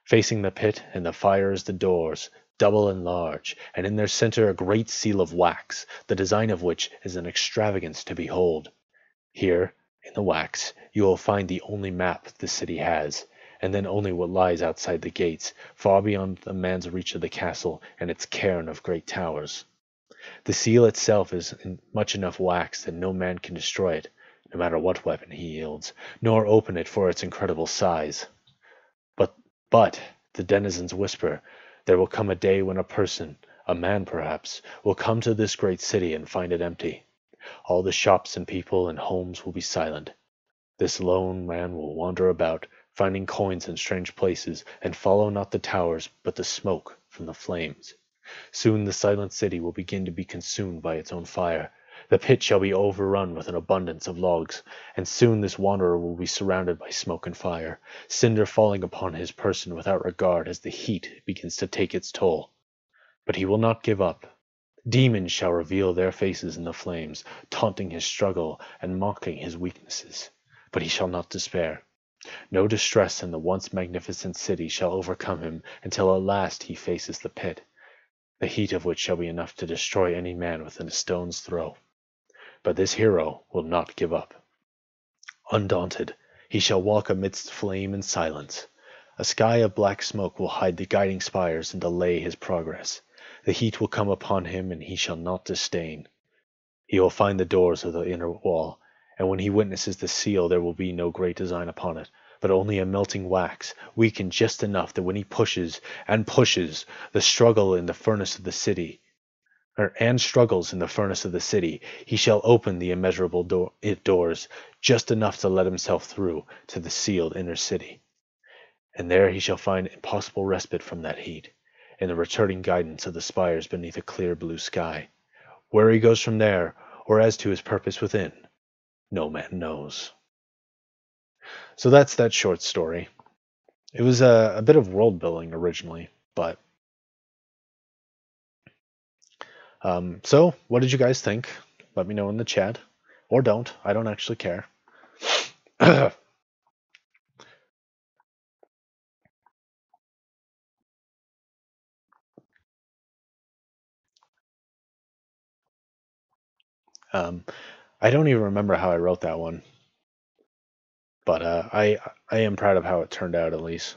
A: Facing the pit and the fire is the doors double and large, and in their center a great seal of wax, the design of which is an extravagance to behold. Here, in the wax, you will find the only map the city has, and then only what lies outside the gates, far beyond a man's reach of the castle and its cairn of great towers. The seal itself is much enough wax that no man can destroy it, no matter what weapon he yields, nor open it for its incredible size. But, the denizens whisper, there will come a day when a person, a man perhaps, will come to this great city and find it empty. All the shops and people and homes will be silent. This lone man will wander about, finding coins in strange places, and follow not the towers, but the smoke from the flames. Soon the silent city will begin to be consumed by its own fire. The pit shall be overrun with an abundance of logs, and soon this wanderer will be surrounded by smoke and fire, cinder falling upon his person without regard as the heat begins to take its toll. But he will not give up. Demons shall reveal their faces in the flames, taunting his struggle and mocking his weaknesses. But he shall not despair. No distress in the once magnificent city shall overcome him until at last he faces the pit, the heat of which shall be enough to destroy any man within a stone's throw. But this hero will not give up. Undaunted, he shall walk amidst flame and silence. A sky of black smoke will hide the guiding spires and delay his progress. The heat will come upon him, and he shall not disdain. He will find the doors of the inner wall, and when he witnesses the seal there will be no great design upon it, but only a melting wax, weakened just enough that when he pushes, and pushes, the struggle in the furnace of the city, struggles in the furnace of the city, he shall open the immeasurable doors, just enough to let himself through to the sealed inner city. And there he shall find impossible respite from that heat, in the returning guidance of the spires beneath a clear blue sky. Where he goes from there, or as to his purpose within, no man knows. So that's that short story. It was a bit of world building originally, but so what did you guys think? Let me know in the chat, or don't. I don't actually care. I don't even remember how I wrote that one, but I am proud of how it turned out, at least.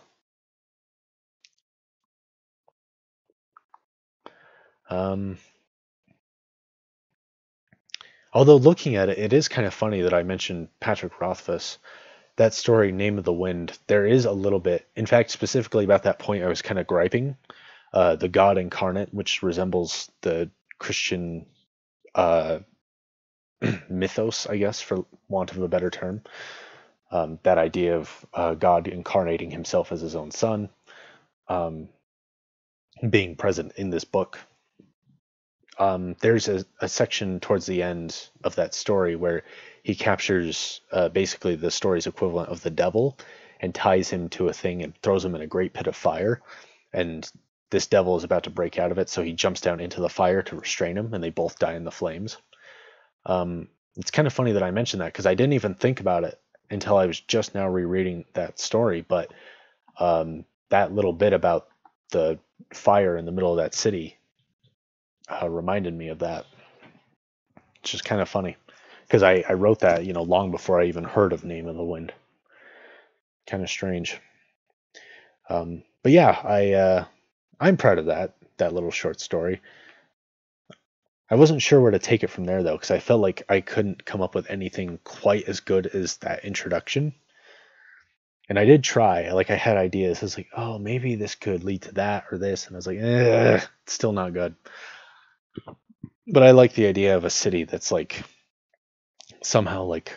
A: Although looking at it, it is kind of funny that I mentioned Patrick Rothfuss. That story, Name of the Wind, there is a little bit, in fact, specifically about that point I was kind of griping, the God incarnate, which resembles the Christian mythos, I guess, for want of a better term. That idea of God incarnating himself as his own son, being present in this book. There's a section towards the end of that story where he captures basically the story's equivalent of the devil and ties him to a thing and throws him in a great pit of fire. And this devil is about to break out of it, so he jumps down into the fire to restrain him, and they both die in the flames. It's kind of funny that I mentioned that because I didn't even think about it until I was just now rereading that story. But that little bit about the fire in the middle of that city reminded me of that. It's just kind of funny because I wrote that, long before I even heard of Name of the Wind. Kind of strange. But yeah, I'm proud of that little short story. I wasn't sure where to take it from there though, because I felt like I couldn't come up with anything quite as good as that introduction. And I did try. Like I had ideas. I was like, oh, maybe this could lead to that or this, and I was like, it's still not good. But I like the idea of a city that's like somehow like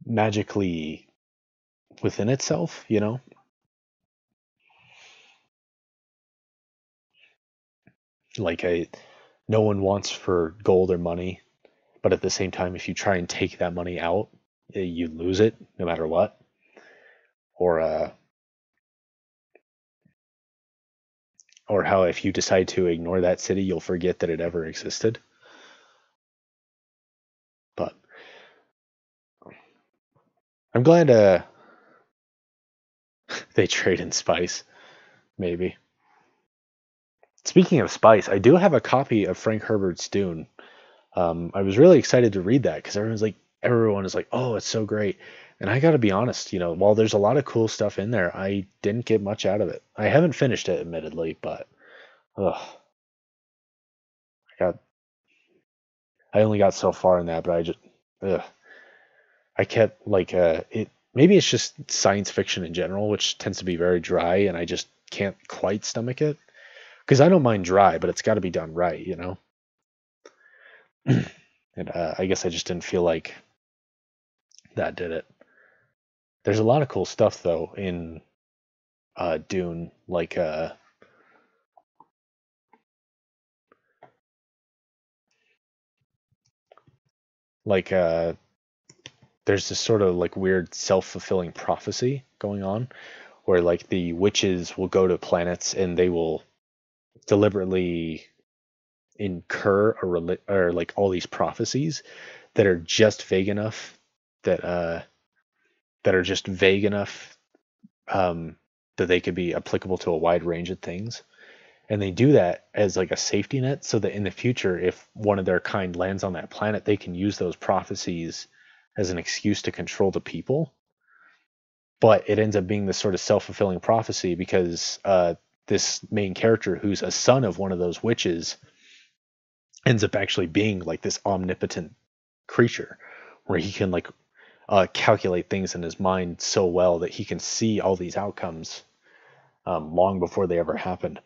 A: magically within itself, like no one wants for gold or money, but at the same time, if you try and take that money out, you lose it no matter what. Or how if you decide to ignore that city, you'll forget that it ever existed. But I'm glad they trade in spice, maybe. Speaking of spice, I do have a copy of Frank Herbert's Dune. I was really excited to read that because everyone is like, "Oh, it's so great." And I got to be honest, while there's a lot of cool stuff in there, I didn't get much out of it. I haven't finished it, admittedly, but ugh, I got I only got so far in that, but ugh, I kept like it. Maybe it's just science fiction in general, which tends to be very dry, and I just can't quite stomach it. Because I don't mind dry, but it's got to be done right. And I guess I just didn't feel like that did it. There's a lot of cool stuff though in Dune, like there's this sort of like weird self-fulfilling prophecy going on where like the witches will go to planets and they will deliberately incur or like all these prophecies that are just vague enough that that are just vague enough um, that they could be applicable to a wide range of things. And they do that as like a safety net so that in the future, if one of their kind lands on that planet, they can use those prophecies as an excuse to control the people. But it ends up being this sort of self-fulfilling prophecy because this main character, who's a son of one of those witches, ends up actually being like this omnipotent creature where he can like calculate things in his mind so well that he can see all these outcomes long before they ever happened.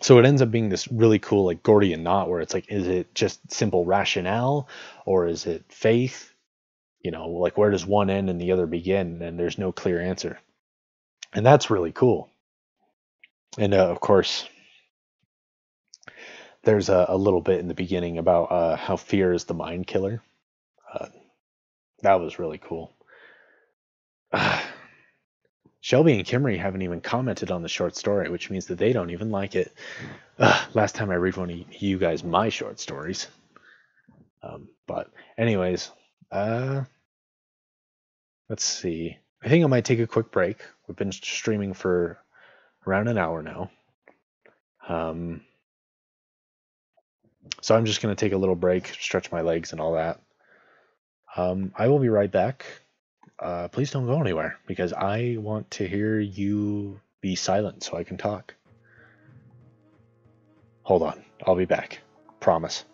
A: So it ends up being this really cool like Gordian knot where it's like, is it just simple rationale or is it faith? Like where does one end and the other begin? And there's no clear answer. And that's really cool. And of course, there's a little bit in the beginning about how fear is the mind killer. Uh, that was really cool. Shelby and Kimry haven't even commented on the short story, which means that they don't even like it. Last time I read one of you guys my short stories. But anyways, let's see. I think I might take a quick break. We've been streaming for around an hour now. So I'm just going to take a little break, stretch my legs and all that. I will be right back. Please don't go anywhere because I want to hear you be silent so I can talk. Hold on. I'll be back. Promise.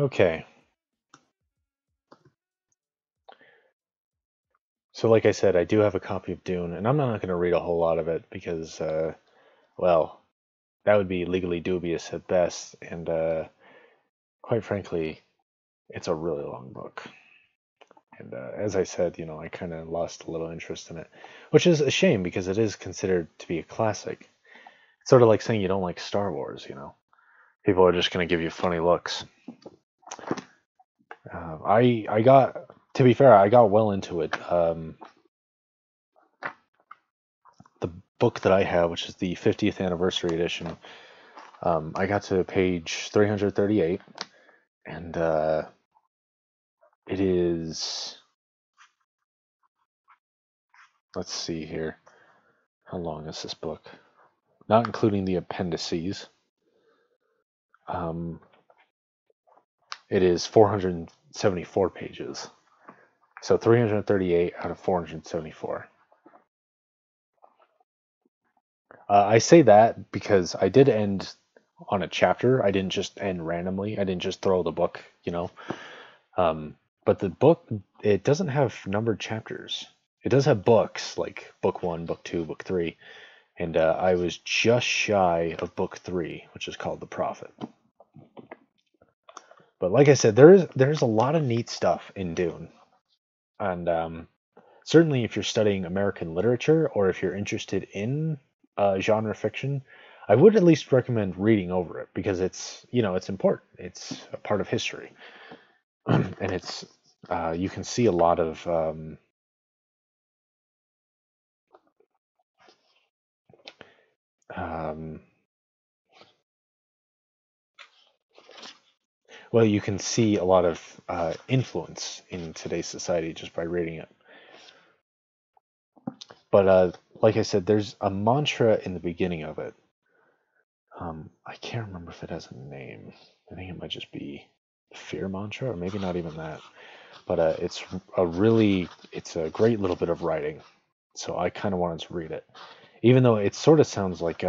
A: Okay. So like I said, I do have a copy of Dune, and I'm not going to read a whole lot of it because, well, that would be legally dubious at best, and quite frankly, it's a really long book. And as I said, I kind of lost a little interest in it, which is a shame because it is considered to be a classic. It's sort of like saying you don't like Star Wars. People are just going to give you funny looks. I got, to be fair, I got well into it. The book that I have, which is the 50th anniversary edition, I got to page 338, and it is, let's see here, how long is this book? Not including the appendices. It is 474 pages. So 338 out of 474. I say that because I did end on a chapter. I didn't just end randomly. I didn't just throw the book. But the book, it doesn't have numbered chapters. It does have books, like book 1, book 2, book 3. And I was just shy of book 3, which is called The Prophet. But like I said, there's a lot of neat stuff in Dune. And certainly if you're studying American literature or if you're interested in genre fiction, I would at least recommend reading over it because it's important. It's a part of history. And it's you can see a lot of well, you can see a lot of influence in today's society just by reading it. But like I said, there's a mantra in the beginning of it. I can't remember if it has a name. I think it might just be Fear Mantra, or maybe not even that. But it's a great little bit of writing. So I kind of wanted to read it, even though it sort of sounds like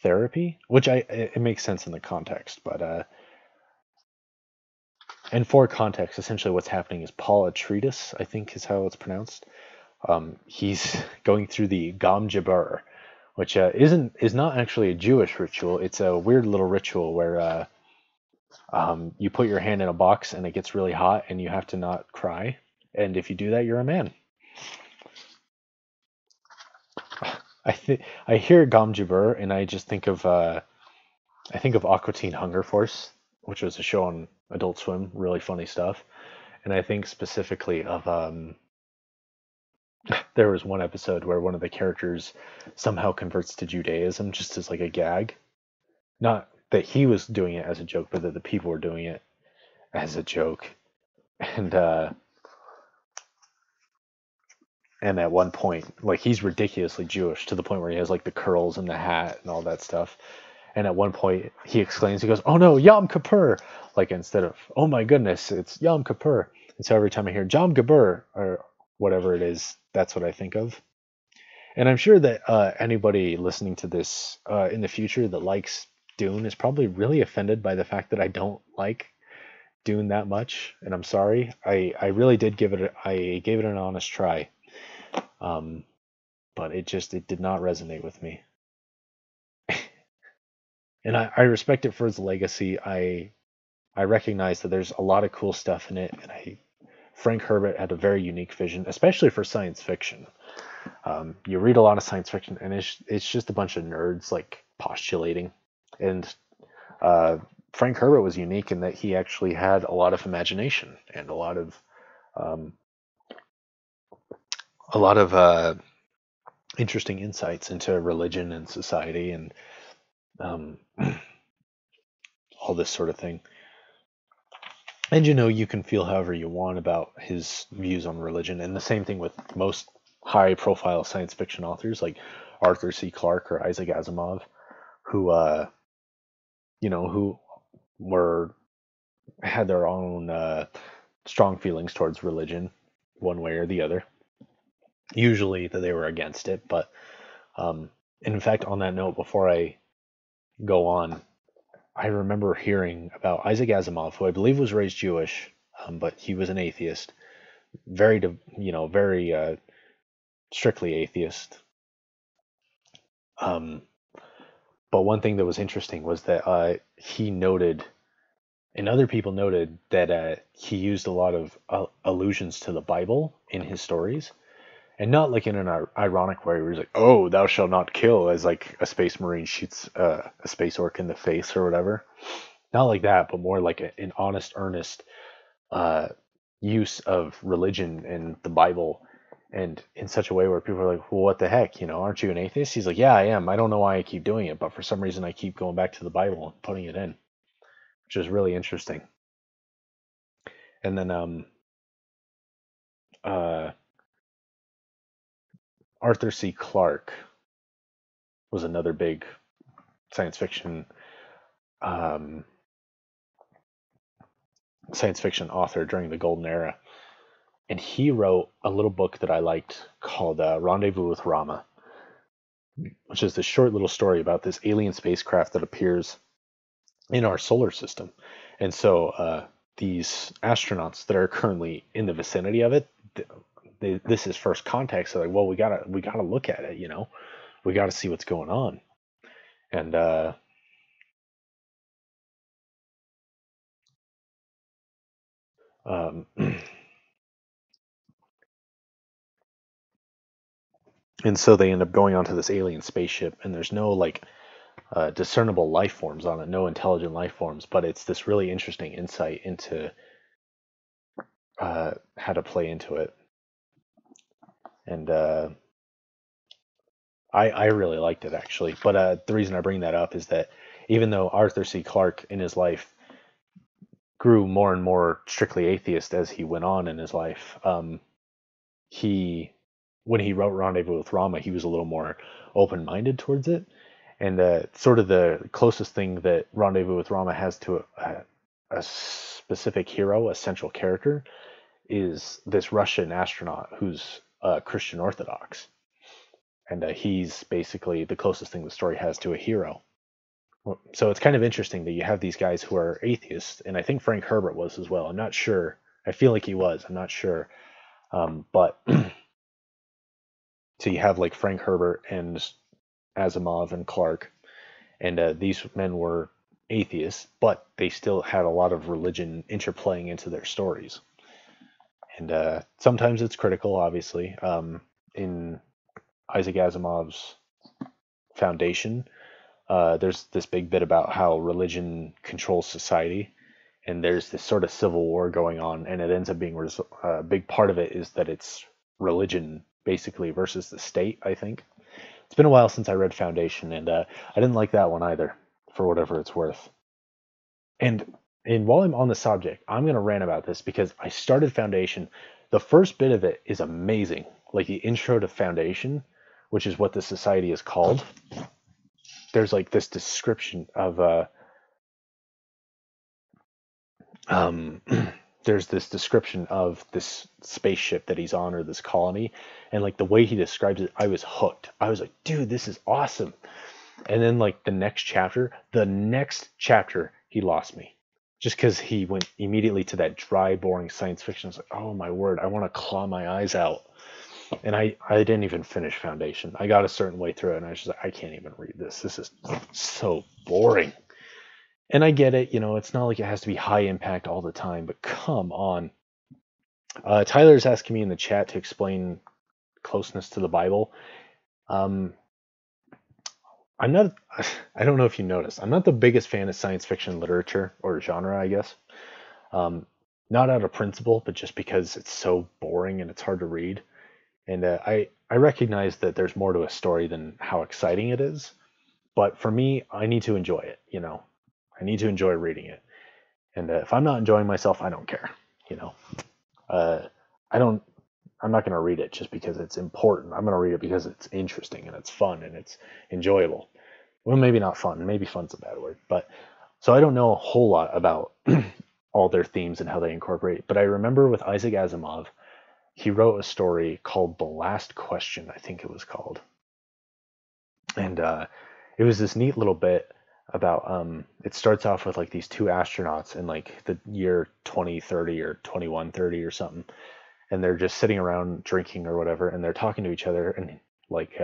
A: therapy, which it makes sense in the context. But and for context, essentially what's happening is Paul Atreides, I think is how it's pronounced. He's going through the Gom Jabbar, which is not actually a Jewish ritual. It's a weird little ritual where you put your hand in a box and it gets really hot and you have to not cry. And if you do that, you're a man. I hear Gom Jabbar and I just think of Aqua Teen Hunger Force, which was a show on Adult Swim, really funny stuff. And I think specifically of there was one episode where one of the characters somehow converts to Judaism just as like a gag. Not that he was doing it as a joke, but that the people were doing it as a joke. And at one point, like he's ridiculously Jewish to the point where he has like the curls and the hat and all that stuff. And at one point he exclaims, he goes, "Oh no, Yom Kippur!" Like instead of, "Oh my goodness, it's Yom Kippur." And so every time I hear Yom Kippur or whatever it is, that's what I think of. And I'm sure that anybody listening to this in the future that likes Dune is probably really offended by the fact that I don't like Dune that much. And I'm sorry. I really did I gave it an honest try. But it did not resonate with me. And I respect it for its legacy. I recognize that there's a lot of cool stuff in it, and Frank Herbert had a very unique vision, especially for science fiction. You read a lot of science fiction, and it's just a bunch of nerds like postulating. And Frank Herbert was unique in that he actually had a lot of imagination and a lot of interesting insights into religion and society and all this sort of thing. And you can feel however you want about his views on religion, and the same thing with most high-profile science fiction authors like Arthur C. Clarke or Isaac Asimov, who who had their own strong feelings towards religion, one way or the other. Usually that they were against it, but in fact, on that note, before I go on, I remember hearing about Isaac Asimov, who I believe was raised Jewish, but he was an atheist, very strictly atheist. But one thing that was interesting was that he noted, and other people noted, that he used a lot of allusions to the Bible in his stories, and not like in an ironic way where he's like, "Oh, thou shalt not kill," as like a space marine shoots a space orc in the face or whatever. Not like that, but more like an honest, earnest uh, use of religion and the Bible, and in such a way where people are like, "Well, what the heck? Aren't you an atheist?" He's like, "Yeah, I am. I don't know why I keep doing it, but for some reason I keep going back to the Bible and putting it in," which is really interesting. And then uh, Arthur C. Clarke was another big science fiction um, author during the golden era, and he wrote a little book that I liked called Rendezvous with Rama, which is this short little story about this alien spacecraft that appears in our solar system. And so these astronauts that are currently in the vicinity of it, this is first contact. So like, well, we gotta look at it. We gotta see what's going on. And and so they end up going onto this alien spaceship, and there's no like discernible life forms on it, no intelligent life forms, but it's this really interesting insight into how to play into it. And I really liked it actually. But the reason I bring that up is that even though Arthur C. Clarke in his life grew more and more strictly atheist as he went on in his life, he when he wrote Rendezvous with Rama, he was a little more open-minded towards it. And sort of the closest thing that Rendezvous with Rama has to a specific hero, a central character, is this Russian astronaut who's Christian Orthodox. And he's basically the closest thing the story has to a hero. So it's kind of interesting that you have these guys who are atheists, and I think Frank Herbert was as well. I'm not sure. I feel like he was. I'm not sure. But so you have like Frank Herbert and Asimov and Clarke, and these men were atheists, but they still had a lot of religion interplaying into their stories. And sometimes it's critical, obviously. In Isaac Asimov's Foundation, there's this big bit about how religion controls society, and there's this sort of civil war going on, and it ends up being a big part of it is that it's religion basically versus the state, I think. It's been a while since I read Foundation, and I didn't like that one either, for whatever it's worth. And while I'm on the subject, I'm going to rant about this because I started Foundation. The first bit of it is amazing, like the intro to Foundation, which is what the society is called. There's like this description of there's this description of this spaceship that he's on, or this colony, and like the way he describes it, I was hooked. I was like, dude, this is awesome. And then like the next chapter, he lost me, just because he went immediately to that dry, boring science fiction. I was like, oh my word, I want to claw my eyes out. And I didn't even finish Foundation. I got a certain way through it, and I was just like, I can't even read this. This is so boring. And I get it, it's not like it has to be high impact all the time, but come on. Tyler's asking me in the chat to explain closeness to the Bible. I'm not, I don't know if you noticed, I'm not the biggest fan of science fiction literature or genre, I guess. Not out of principle, but just because it's so boring and it's hard to read. And I recognize that there's more to a story than how exciting it is. But for me, I need to enjoy it, I need to enjoy reading it. And if I'm not enjoying myself, I don't care, I'm not going to read it just because it's important. I'm going to read it because it's interesting and it's fun and it's enjoyable. Well, maybe not fun. Maybe fun's a bad word. But so I don't know a whole lot about all their themes and how they incorporate. But I remember with Isaac Asimov, he wrote a story called The Last Question, I think it was called. And it was this neat little bit about it starts off with like these two astronauts in like the year 2030 or 2130 or something, and they're just sitting around drinking or whatever, and they're talking to each other, and like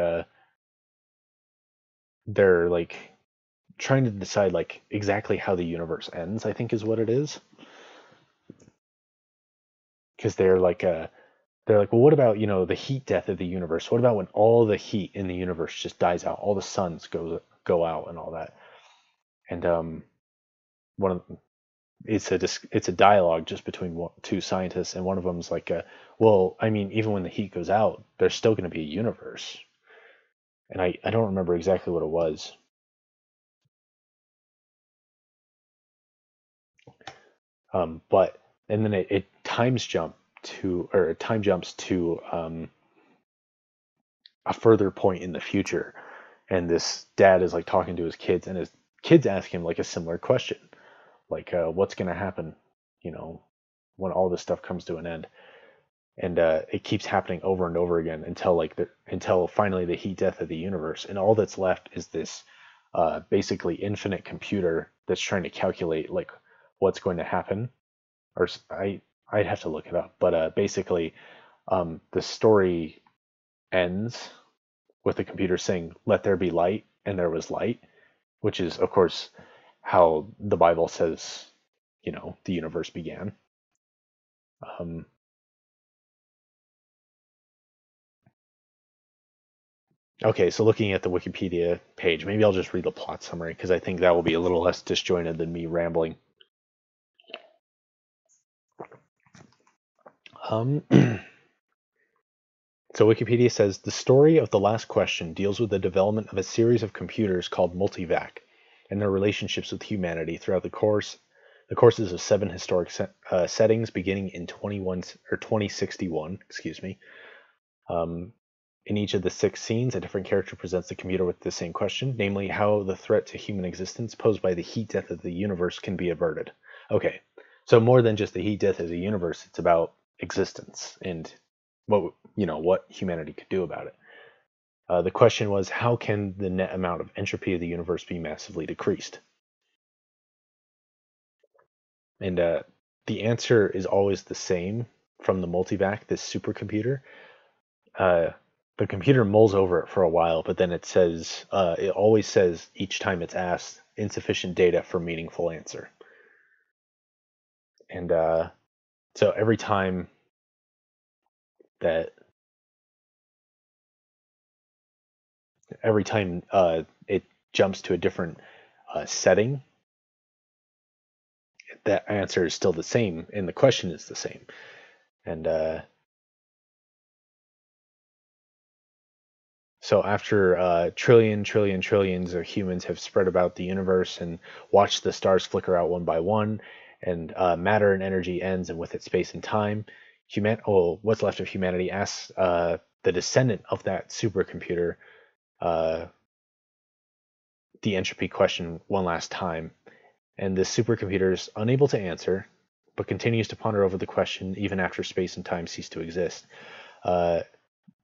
A: they're like trying to decide like exactly how the universe ends, I think is what it is. Because they're like, well, what about, the heat death of the universe? What about when all the heat in the universe just dies out, all the suns go out and all that? And one of it's a dialogue just between two scientists, and one of them's like, well, I mean, even when the heat goes out, there's still going to be a universe. And I don't remember exactly what it was. But and then it time jumps to a further point in the future, and this dad is like talking to his kids, and his kids ask him like a similar question, like what's going to happen, you know, when all this stuff comes to an end. And it keeps happening over and over again until until finally the heat death of the universe, and all that's left is this basically infinite computer that's trying to calculate like what's going to happen. Or I'd have to look it up, but basically the story ends with the computer saying, "Let there be light," and there was light, which is of course how the Bible says, the universe began. Um, Okay, so looking at the Wikipedia page, maybe I'll just read the plot summary because I think that will be a little less disjointed than me rambling. Um, so Wikipedia says the story of The Last Question deals with the development of a series of computers called multivac and their relationships with humanity throughout the courses of 7 historic settings beginning in 2061. Excuse me. Um, In each of the 6 scenes, a different character presents the computer with the same question, namely how the threat to human existence posed by the heat death of the universe can be averted. Okay, so more than just the heat death of the universe, it's about existence and what humanity could do about it. The question was, how can the net amount of entropy of the universe be massively decreased? And the answer is always the same from the multivac, this supercomputer. uh, the computer mulls over it for a while, but then it always says each time it's asked, insufficient data for meaningful answer. And so that every time it jumps to a different setting, that answer is still the same, and the question is the same. And so after trillions of humans have spread about the universe and watched the stars flicker out one by one, and matter and energy ends, and with it space and time, what's left of humanity asks the descendant of that supercomputer uh, the entropy question one last time, and this supercomputer is unable to answer, but continues to ponder over the question even after space and time cease to exist. Uh,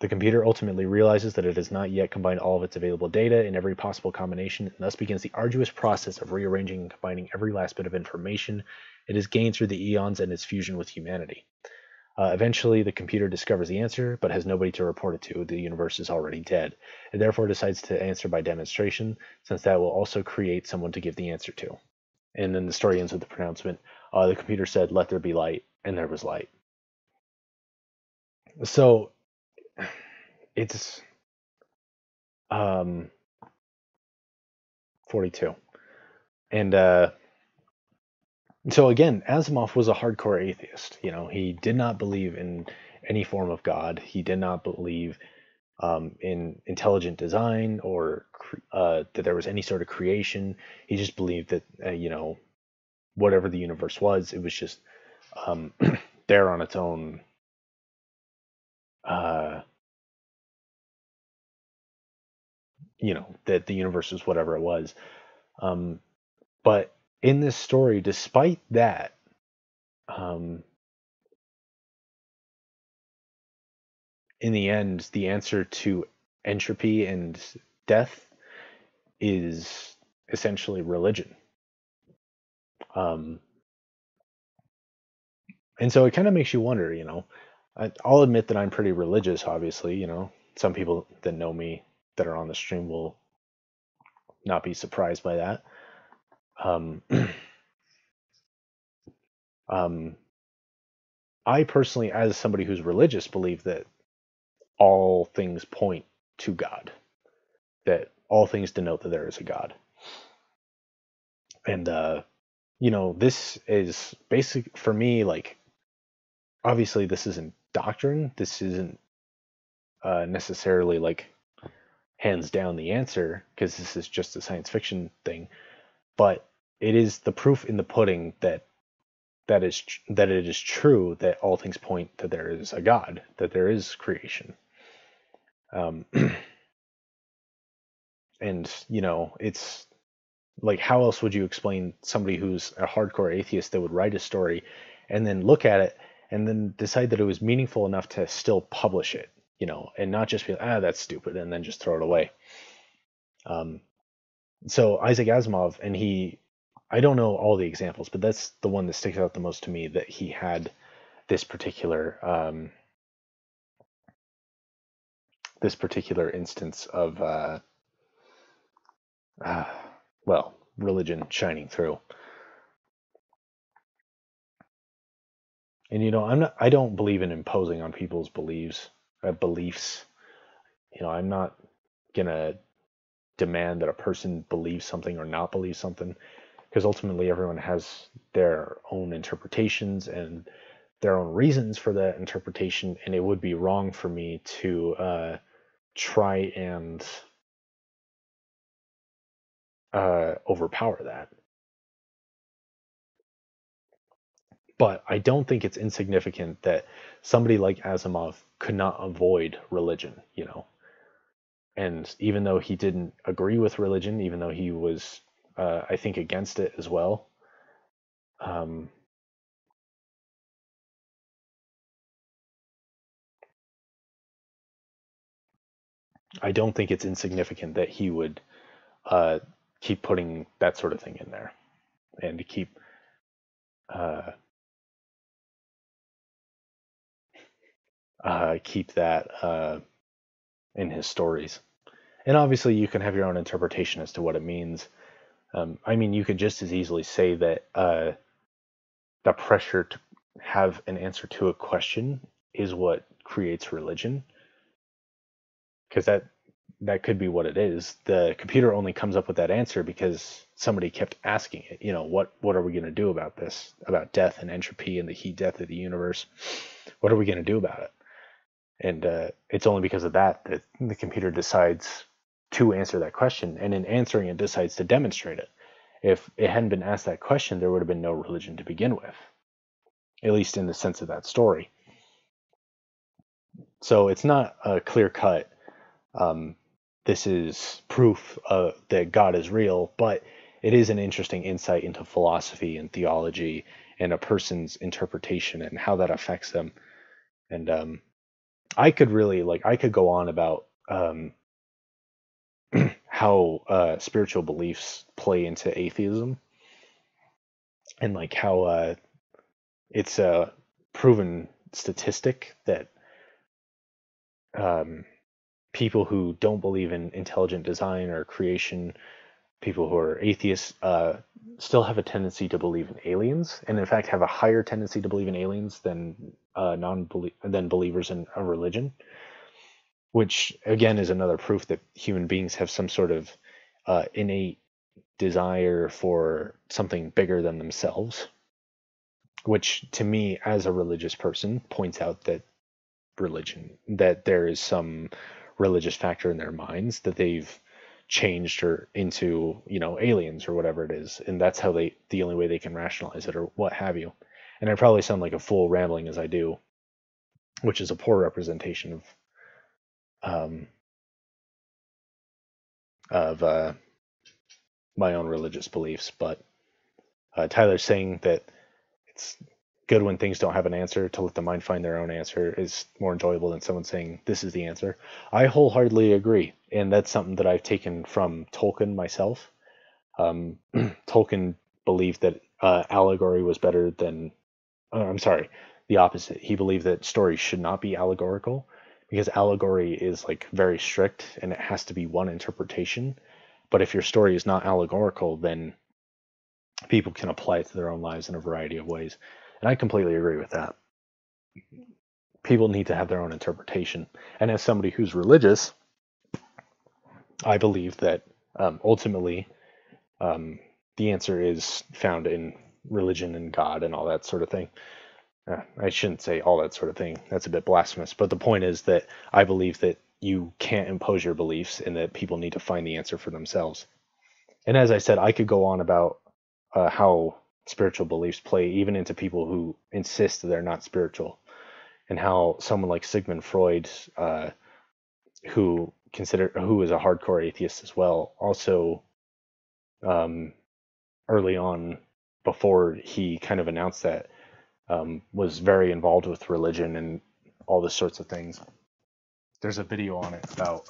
A: The computer ultimately realizes that it has not yet combined all of its available data in every possible combination, and thus begins the arduous process of rearranging and combining every last bit of information it has gained through the eons and its fusion with humanity. Eventually, the computer discovers the answer, but has nobody to report it to. The universe is already dead. It therefore decides to answer by demonstration, since that will also create someone to give the answer to. And then the story ends with the pronouncement, the computer said, "Let there be light," and there was light. So it's 42. And so again, Asimov was a hardcore atheist. He did not believe in any form of God. He did not believe in intelligent design or that there was any sort of creation. He just believed that, whatever the universe was, it was just um, there on its own. Uh, that the universe was whatever it was. But in this story, despite that, um, in the end, the answer to entropy and death is essentially religion. And so it kind of makes you wonder, I'll admit that I'm pretty religious, obviously, some people that know me that are on the stream will not be surprised by that. Um, I personally, as somebody who's religious, believe that all things point to God, that all things denote that there is a God. And, this is basic for me, like, obviously, this isn't doctrine. This isn't necessarily like hands down the answer, because this is just a science fiction thing. But it is the proof in the pudding that it is true that all things point that there is a God, that there is creation. And it's like, how else would you explain somebody who's a hardcore atheist that would write a story and then look at it and then decide that it was meaningful enough to still publish it, and not just be like, that's stupid, and then just throw it away. So Isaac Asimov, and I don't know all the examples, but that's the one that sticks out the most to me, that he had this particular instance of religion shining through. And I don't believe in imposing on people's beliefs. I'm not gonna demand that a person believe something or not believe something, because ultimately everyone has their own interpretations and their own reasons for that interpretation, and it would be wrong for me to try and overpower that. But I don't think it's insignificant that somebody like Asimov could not avoid religion, And even though he didn't agree with religion, even though he was, I think, against it as well, I don't think it's insignificant that he would keep putting that sort of thing in there, and to keep that in his stories. And obviously, you can have your own interpretation as to what it means. You could just as easily say that the pressure to have an answer to a question is what creates religion, because that could be what it is. The computer only comes up with that answer because somebody kept asking it. What are we going to do about this? About death and entropy and the heat death of the universe? What are we going to do about it? And it's only because of that the computer decides to answer that question, and in answering it decides to demonstrate it. If it hadn't been asked that question, there would have been no religion to begin with, at least in the sense of that story. So it's not a clear cut, this is proof that God is real, but it is an interesting insight into philosophy and theology and a person's interpretation and how that affects them. And I could go on about how spiritual beliefs play into atheism, and like how it's a proven statistic that people who don't believe in intelligent design or creation, people who are atheists, still have a tendency to believe in aliens, and in fact have a higher tendency to believe in aliens than believers in a religion. Which again is another proof that human beings have some sort of innate desire for something bigger than themselves, which to me as a religious person points out that there is some religious factor in their minds that they've changed or into aliens or whatever it is, and that's how the only way they can rationalize it or what have you. And I probably sound like a fool rambling as I do, which is a poor representation of my own religious beliefs. But Tyler's saying that it's good when things don't have an answer. To let the mind find their own answer is more enjoyable than someone saying this is the answer. I wholeheartedly agree, and that's something that I've taken from Tolkien myself. Tolkien believed that allegory was better than, I'm sorry, the opposite. He believed that stories should not be allegorical because allegory is like very strict and it has to be one interpretation. But if your story is not allegorical, then people can apply it to their own lives in a variety of ways. And I completely agree with that. People need to have their own interpretation. And as somebody who's religious, I believe that ultimately the answer is found in religion and God and all that sort of thing. I shouldn't say all that sort of thing. That's a bit blasphemous. But the point is that I believe that you can't impose your beliefs and that people need to find the answer for themselves. And as I said, I could go on about how spiritual beliefs play even into people who insist they're not spiritual, and how someone like Sigmund Freud, who is a hardcore atheist as well, also early on, before he kind of announced that, was very involved with religion and all this sorts of things. There's a video on it about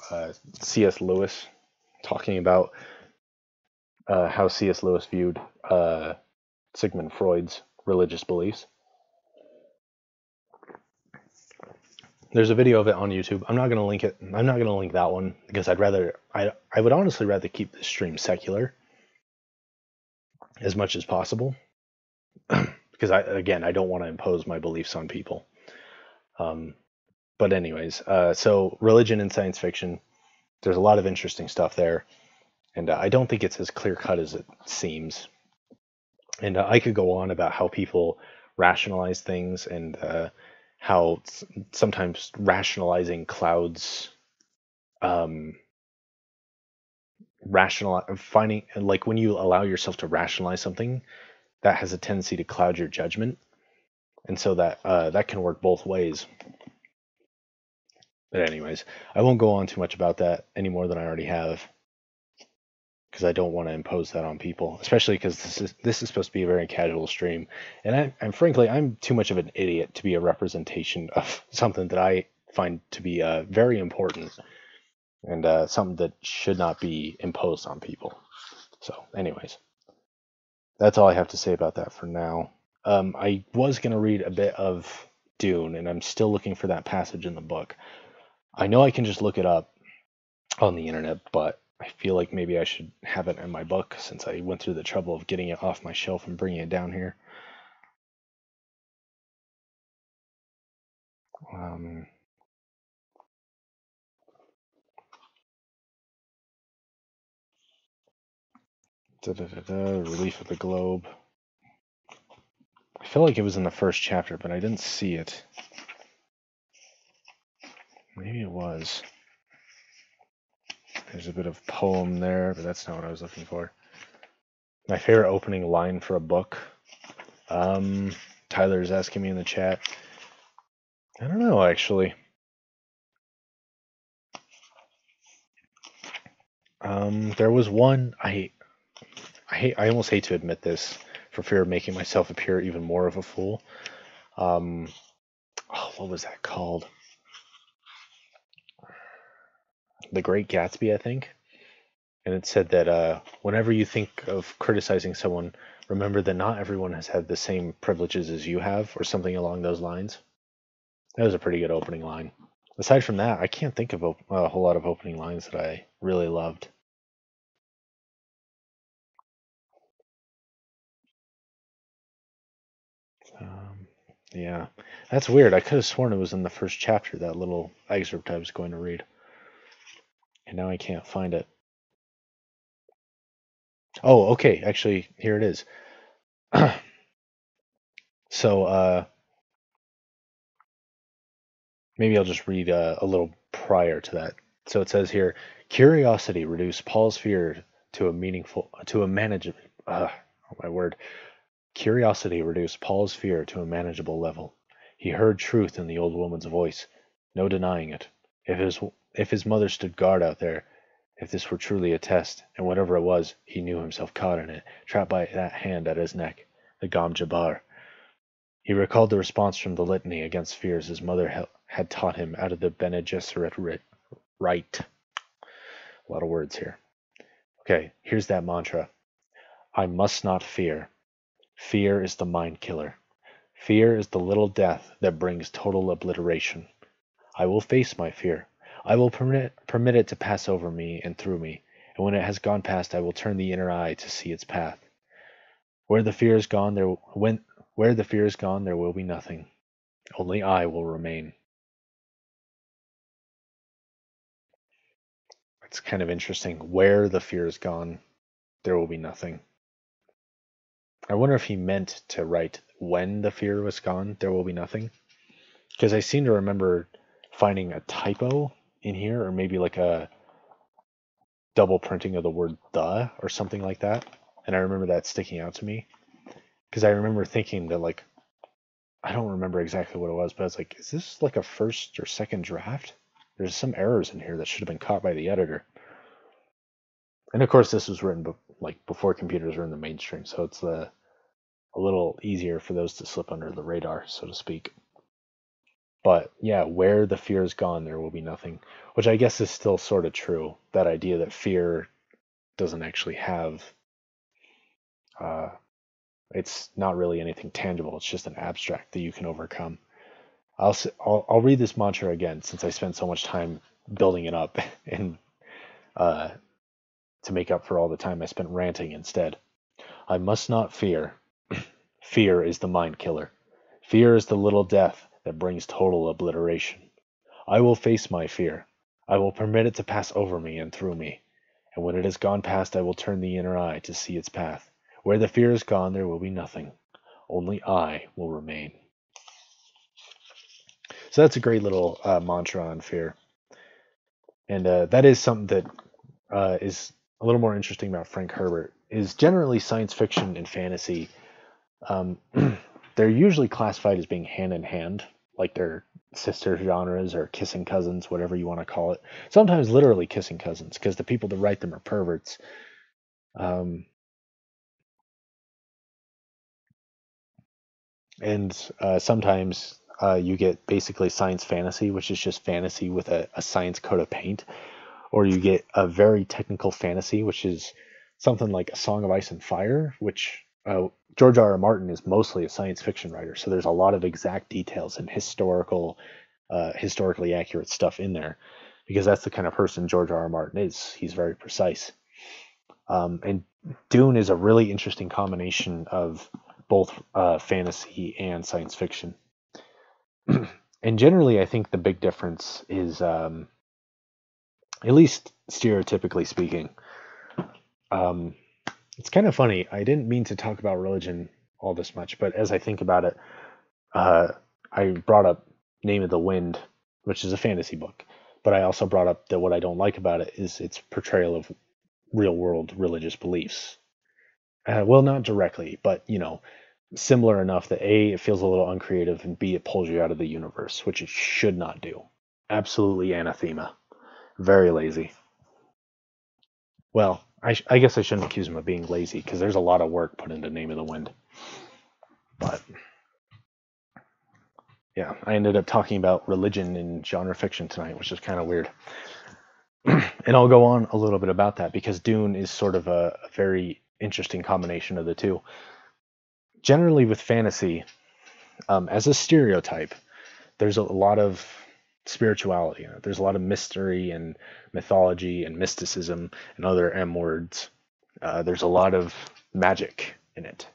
A: C.S. Lewis talking about how C.S. Lewis viewed Sigmund Freud's religious beliefs. There's a video of it on YouTube. I'm not going to link it. I'm not going to link that one because I would honestly rather keep the stream secular as much as possible. Because I don't want to impose my beliefs on people. But anyways, so religion and science fiction, there's a lot of interesting stuff there. And I don't think it's as clear cut as it seems. And I could go on about how people rationalize things and how sometimes rationalizing clouds, finding, like when you allow yourself to rationalize something, that has a tendency to cloud your judgment. And so that can work both ways. But anyways, I won't go on too much about that any more than I already have, because I don't want to impose that on people, especially because this is supposed to be a very casual stream, and I'm frankly I'm too much of an idiot to be a representation of something that I find to be very important and something that should not be imposed on people. So, anyways, that's all I have to say about that for now. I was gonna read a bit of Dune, and I'm still looking for that passage in the book. I know I can just look it up on the internet, but I feel like maybe I should have it in my book since I went through the trouble of getting it off my shelf and bringing it down here. Relief of the Globe. I feel like it was in the first chapter, but I didn't see it. Maybe it was. There's a bit of poem there, but that's not what I was looking for. My favorite opening line for a book. Tyler's asking me in the chat. I don't know, actually. There was one. I almost hate to admit this for fear of making myself appear even more of a fool. What was that called? The Great Gatsby, I think. And it said that whenever you think of criticizing someone, remember that not everyone has had the same privileges as you have, or something along those lines. That was a pretty good opening line. Aside from that, I can't think of a whole lot of opening lines that I really loved. Yeah, that's weird. I could have sworn it was in the first chapter, that little excerpt I was going to read. And now I can't find it. Oh, okay. Actually, here it is. So, maybe I'll just read a little prior to that. So it says here, curiosity reduced Paul's fear to a manageable. Oh my word. Curiosity reduced Paul's fear to a manageable level. He heard truth in the old woman's voice, no denying it. If his mother stood guard out there, if this were truly a test, and whatever it was, he knew himself caught in it, trapped by that hand at his neck, the Gom Jabbar. He recalled the response from the litany against fears his mother had taught him out of the Bene Gesserit rite. A lot of words here. Okay, here's that mantra. I must not fear. Fear is the mind killer. Fear is the little death that brings total obliteration. I will face my fear. I will permit it to pass over me and through me, and when it has gone past, I will turn the inner eye to see its path. Where the fear is gone, where the fear is gone, there will be nothing. Only I will remain. It's kind of interesting. Where the fear is gone, there will be nothing. I wonder if he meant to write when the fear was gone, there will be nothing. Because I seem to remember finding a typo in here, or maybe like a double printing of the word the or something like that. And I remember that sticking out to me. Because I remember thinking that, like, I don't remember exactly what it was, but I was like, is this like a first or second draft? There's some errors in here that should have been caught by the editor. And of course, this was written before computers were in the mainstream, so it's a little easier for those to slip under the radar, so to speak. But yeah, where the fear is gone, there will be nothing, which I guess is still sort of true. That idea that fear doesn't actually have, it's not really anything tangible. It's just an abstract that you can overcome. I'll read this mantra again since I spent so much time building it up and to make up for all the time I spent ranting instead. I must not fear. Fear is the mind killer. Fear is the little death that brings total obliteration. I will face my fear. I will permit it to pass over me and through me, and when it has gone past, I will turn the inner eye to see its path. Where the fear is gone, there will be nothing. Only I will remain. So that's a great little mantra on fear. And that is something that is a little more interesting about Frank Herbert, is generally science fiction and fantasy. They're usually classified as being hand in hand, like they're sister genres or kissing cousins, whatever you want to call it. Sometimes literally kissing cousins, because the people that write them are perverts. And sometimes you get basically science fantasy, which is just fantasy with a science coat of paint, or you get a very technical fantasy, which is something like A Song of Ice and Fire, which George R. R. Martin is mostly a science fiction writer, so there's a lot of exact details and historically accurate stuff in there, because that's the kind of person George R. R. Martin is. He's very precise. And Dune is a really interesting combination of both fantasy and science fiction. And generally, I think the big difference is, at least stereotypically speaking, it's kind of funny. I didn't mean to talk about religion all this much, but as I think about it, I brought up Name of the Wind, which is a fantasy book, but I also brought up that what I don't like about it is its portrayal of real world religious beliefs. Well, not directly, but similar enough that A, it feels a little uncreative, and B, it pulls you out of the universe, which it should not do. Absolutely anathema. Very lazy. Well, I guess I shouldn't accuse him of being lazy, because there's a lot of work put into Name of the Wind. But yeah, I ended up talking about religion in genre fiction tonight, which is kind of weird. And I'll go on a little bit about that, because Dune is sort of a very interesting combination of the two. Generally with fantasy, as a stereotype, there's a lot of spirituality in it. There's a lot of mystery and mythology and mysticism and other M words. There's a lot of magic in it.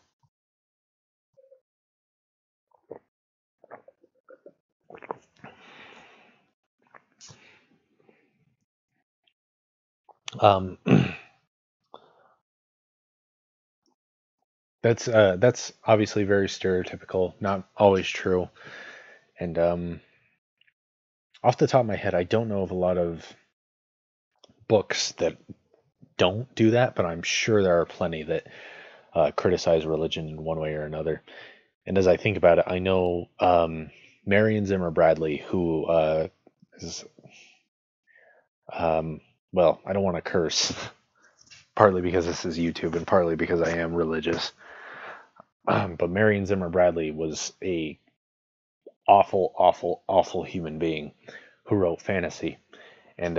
A: That's obviously very stereotypical, not always true. And off the top of my head, I don't know of a lot of books that don't do that, but I'm sure there are plenty that criticize religion in one way or another. And as I think about it, I know Marion Zimmer Bradley, who is, well, I don't want to curse, partly because this is YouTube and partly because I am religious. But Marion Zimmer Bradley was a awful, awful, awful human being who wrote fantasy. And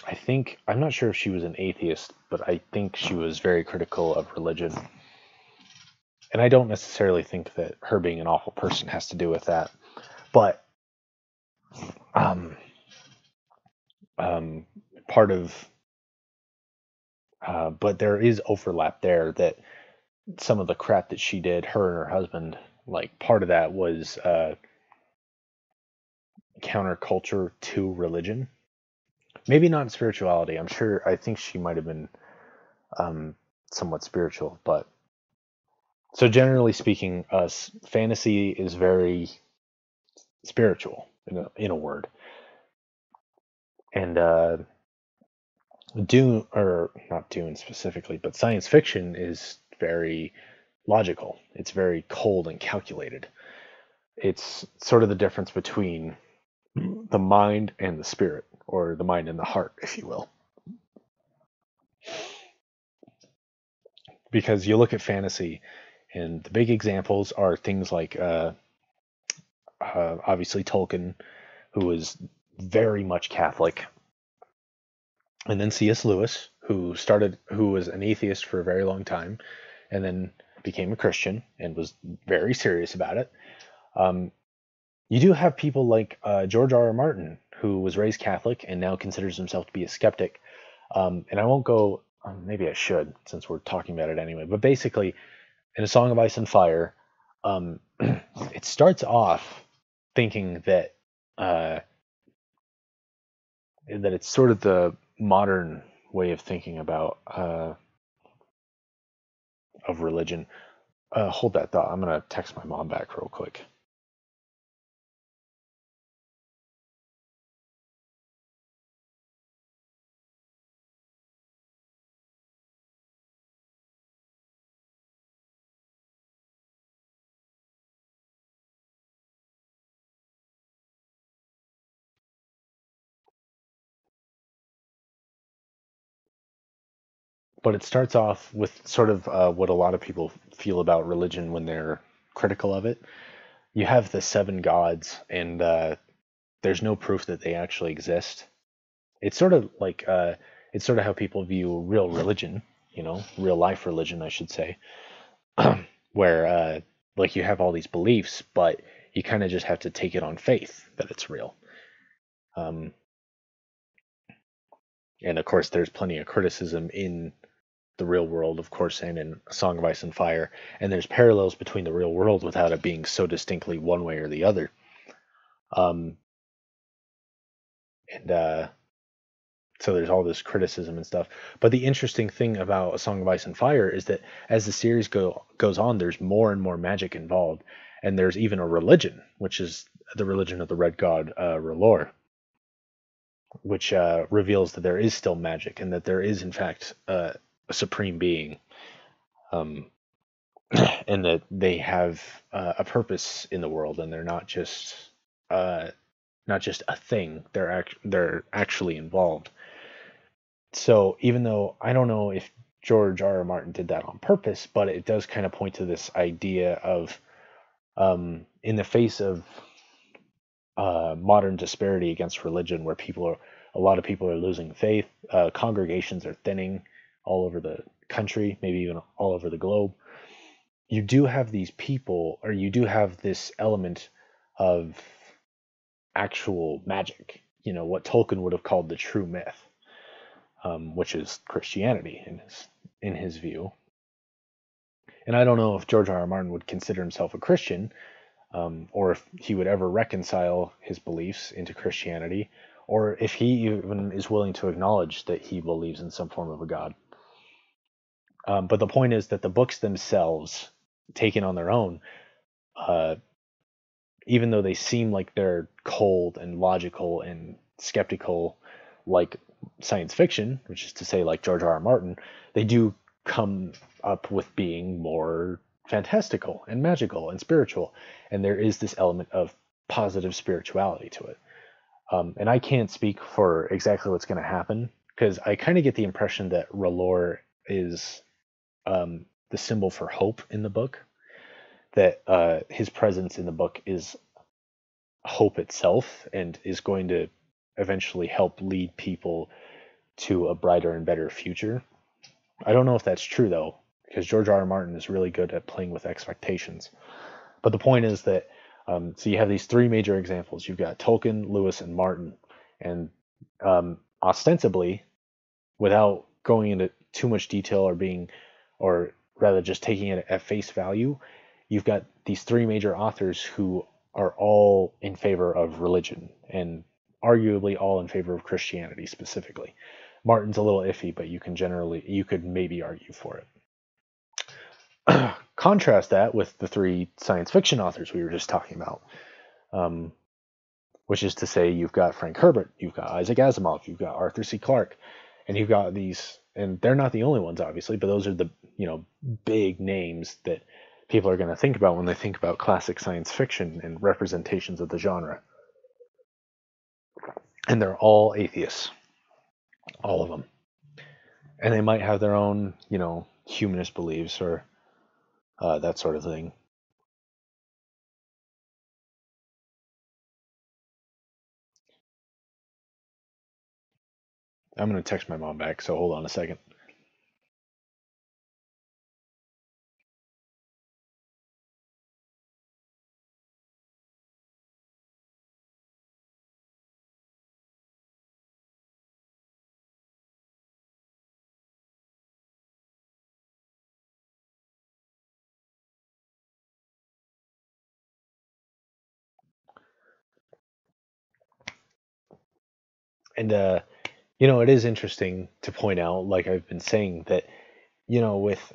A: I'm not sure if she was an atheist, but I think she was very critical of religion. And I don't necessarily think that her being an awful person has to do with that. But um, part of, but there is overlap there that some of the crap that she did, her and her husband, like part of that was counterculture to religion. Maybe not spirituality. I think she might have been somewhat spiritual, but so generally speaking, fantasy is very spiritual in a word, and Dune, or not Dune specifically, but science fiction is very logical. It's very cold and calculated. It's sort of the difference between the mind and the spirit, or the mind and the heart, if you will. Because you look at fantasy, and the big examples are things like obviously Tolkien, who was very much Catholic, and then C.S. Lewis, who was an atheist for a very long time, and then became a Christian and was very serious about it. You do have people like George R. R. Martin, who was raised Catholic and now considers himself to be a skeptic. And I won't go, maybe I should, since we're talking about it anyway. But basically, in A Song of Ice and Fire, it starts off thinking that it's sort of the modern way of thinking about of religion. Hold that thought. I'm gonna text my mom back real quick. But it starts off with sort of what a lot of people feel about religion when they're critical of it. You have the seven gods, and there's no proof that they actually exist. It's sort of like it's sort of how people view real religion, real life religion, I should say, where like you have all these beliefs, but you kind of just have to take it on faith that it's real. Um, and of course, there's plenty of criticism in the real world, of course, and in A Song of Ice and Fire, and there's parallels between the real world without it being so distinctly one way or the other. Um, and So there's all this criticism and stuff. But the interesting thing about A Song of Ice and Fire is that as the series goes on, there's more and more magic involved, and there's even a religion, which is the religion of the Red God R'hllor, which reveals that there is still magic and that there is, in fact, a supreme being, um, and that they have a purpose in the world, and they're not just a thing. They're actually involved. So even though I don't know if George R. R. Martin did that on purpose, but it does kind of point to this idea of, in the face of modern disparity against religion, where a lot of people are losing faith, congregations are thinning all over the country, maybe even all over the globe. You do have these people, or you do have this element of actual magic. What Tolkien would have called the true myth. Which is Christianity in his view. And I don't know if George R. R. Martin would consider himself a Christian, or if he would ever reconcile his beliefs into Christianity, or if he even is willing to acknowledge that he believes in some form of a God. But the point is that the books themselves, taken on their own, even though they seem like they're cold and logical and skeptical, like science fiction, which is to say like George R. R. Martin, they do come up with being more fantastical and magical and spiritual. And there is this element of positive spirituality to it. And I can't speak for exactly what's going to happen, because I kind of get the impression that R'hllor is the symbol for hope in the book, that his presence in the book is hope itself and is going to eventually help lead people to a brighter and better future. I don't know if that's true though, because George R. R. Martin is really good at playing with expectations. But the point is that so you have these three major examples. You've got Tolkien, Lewis, and Martin, and ostensibly, without going into too much detail or rather just taking it at face value, you've got these three major authors who are all in favor of religion and arguably all in favor of Christianity specifically. Martin's a little iffy, but you could maybe argue for it. Contrast that with the three science fiction authors we were just talking about, which is to say you've got Frank Herbert, you've got Isaac Asimov, you've got Arthur C. Clarke, and you've got these, and they're not the only ones, obviously, but those are the big names that people are going to think about when they think about classic science fiction and representations of the genre. And they're all atheists, all of them, and they might have their own, humanist beliefs or that sort of thing. I'm going to text my mom back, so hold on a second. And it is interesting to point out, like I've been saying, that with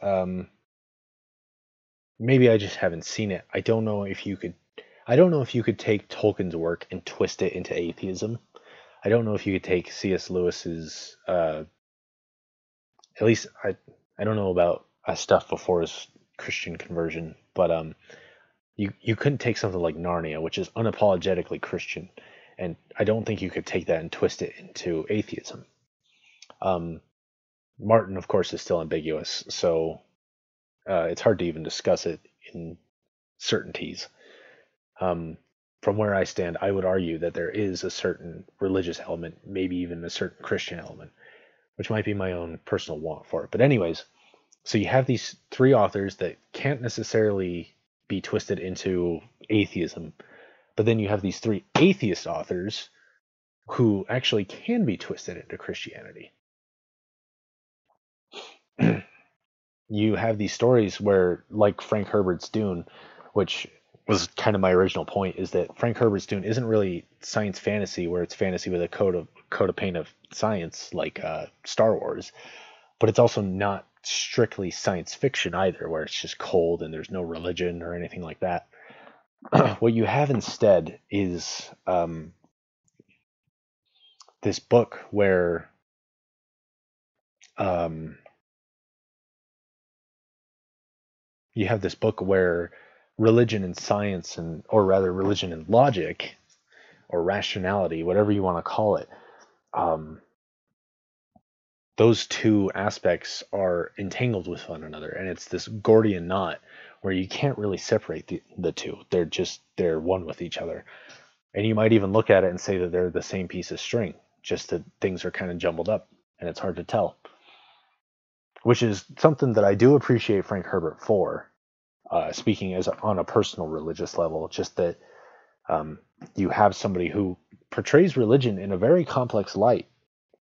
A: maybe I just haven't seen it. I don't know if you could take Tolkien's work and twist it into atheism. I don't know if you could take C.S. Lewis's at least I don't know about stuff before his Christian conversion, but you couldn't take something like Narnia, which is unapologetically Christian, and I don't think you could take that and twist it into atheism. Martin, of course, is still ambiguous, so it's hard to even discuss it in certainties. From where I stand, I would argue that there is a certain religious element, maybe even a certain Christian element, which might be my own personal want for it. But anyways, so you have these three authors that can't necessarily be twisted into atheism, but then you have these three atheist authors who actually can be twisted into Christianity. You have these stories where, like Frank Herbert's Dune, which was kind of my original point, is that Frank Herbert's Dune isn't really science fantasy, where it's fantasy with a coat of paint of science, like Star Wars, but it's also not strictly science fiction either, where it's just cold and there's no religion or anything like that. What you have instead is this book where religion and science, or rather religion and logic, or rationality, whatever you want to call it, those two aspects are entangled with one another, and it's this Gordian knot where you can't really separate the two. They're one with each other, and you might even look at it and say that they're the same piece of string, just that things are kind of jumbled up and it's hard to tell, which is something that I do appreciate Frank Herbert for, speaking as on a personal religious level, just that you have somebody who portrays religion in a very complex light,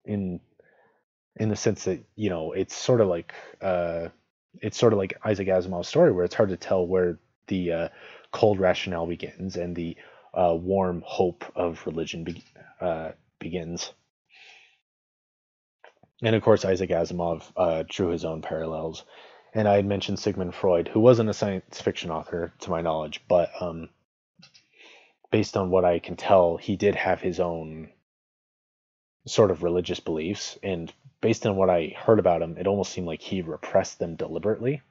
A: in the sense that it's sort of like Isaac Asimov's story, where it's hard to tell where the cold rationale begins and the warm hope of religion begins. And of course, Isaac Asimov drew his own parallels. And I had mentioned Sigmund Freud, who wasn't a science fiction author to my knowledge, but based on what I can tell, he did have his own sort of religious beliefs, and based on what I heard about him, it almost seemed like he repressed them deliberately,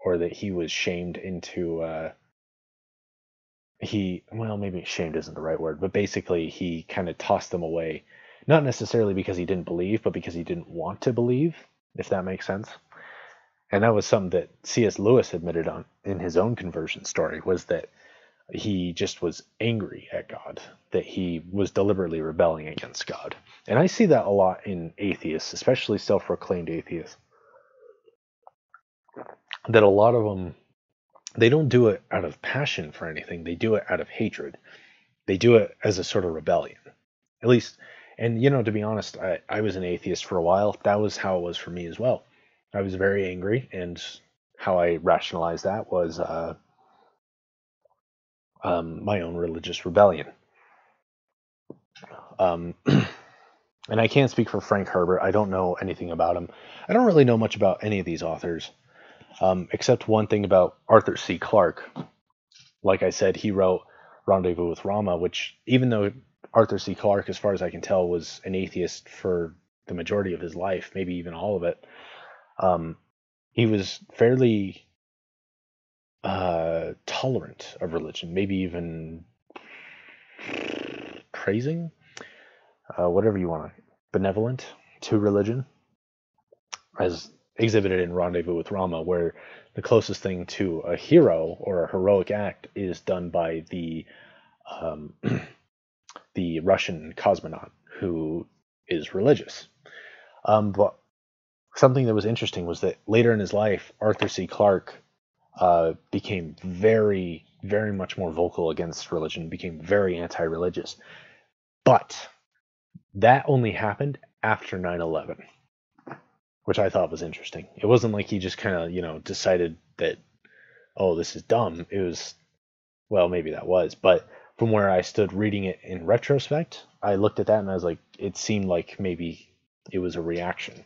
A: or that he was shamed into maybe shamed isn't the right word, but basically he kind of tossed them away, not necessarily because he didn't believe, but because he didn't want to believe, if that makes sense. And that was something that C.S. Lewis admitted on in his own conversion story, was that He just was angry at God, that he was deliberately rebelling against God. And I see that a lot in atheists, especially self-proclaimed atheists, that a lot of them, they don't do it out of passion for anything. They do it out of hatred. They do it as a sort of rebellion. At least, and to be honest, I was an atheist for a while. That was how it was for me as well. I was very angry, and how I rationalized that was my own religious rebellion. Um, and I can't speak for Frank Herbert. I don't know anything about him. I don't really know much about any of these authors, except one thing about Arthur C. Clarke. Like I said, he wrote Rendezvous with Rama, which, even though Arthur C. Clarke, as far as I can tell, was an atheist for the majority of his life, maybe even all of it, he was fairly tolerant of religion, maybe even praising, whatever you want, benevolent to religion, as exhibited in Rendezvous with Rama, where the closest thing to a hero or a heroic act is done by the the Russian cosmonaut who is religious. But something that was interesting was that later in his life, Arthur C. Clarke became very, very much more vocal against religion, became very anti-religious. But that only happened after 9/11, which I thought was interesting. It wasn't like he just kind of, decided that, oh, this is dumb. It was, well, maybe that was, but from where I stood reading it in retrospect, I looked at that and I was like, it seemed like maybe it was a reaction.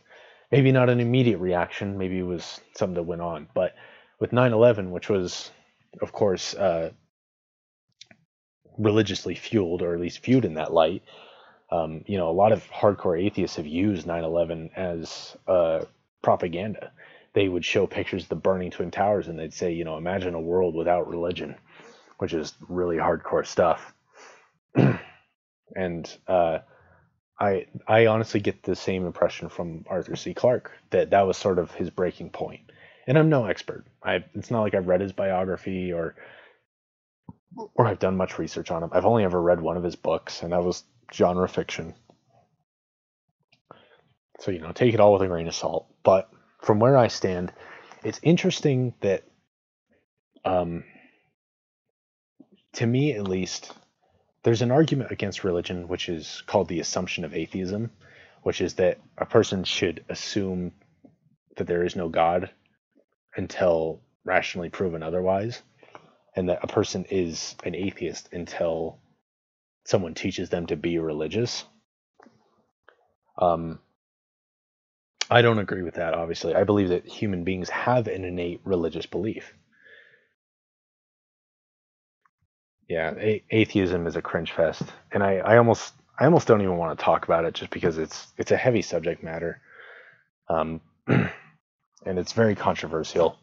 A: Maybe not an immediate reaction, maybe it was something that went on. But with 9/11, which was, of course, religiously fueled, or at least viewed in that light, a lot of hardcore atheists have used 9/11 as propaganda. They would show pictures of the burning Twin Towers and they'd say, imagine a world without religion, which is really hardcore stuff. And I honestly get the same impression from Arthur C. Clarke, that was sort of his breaking point. And I'm no expert. It's not like I've read his biography or I've done much research on him. I've only ever read one of his books, and that was genre fiction. So, take it all with a grain of salt. But from where I stand, it's interesting that, to me at least, there's an argument against religion which is called the assumption of atheism, which is that a person should assume that there is no God until rationally proven otherwise, and that a person is an atheist until someone teaches them to be religious. I don't agree with that, obviously. I believe that human beings have an innate religious belief. Yeah, atheism is a cringe fest, and I almost don't even want to talk about it, just because it's a heavy subject matter, and it's very controversial.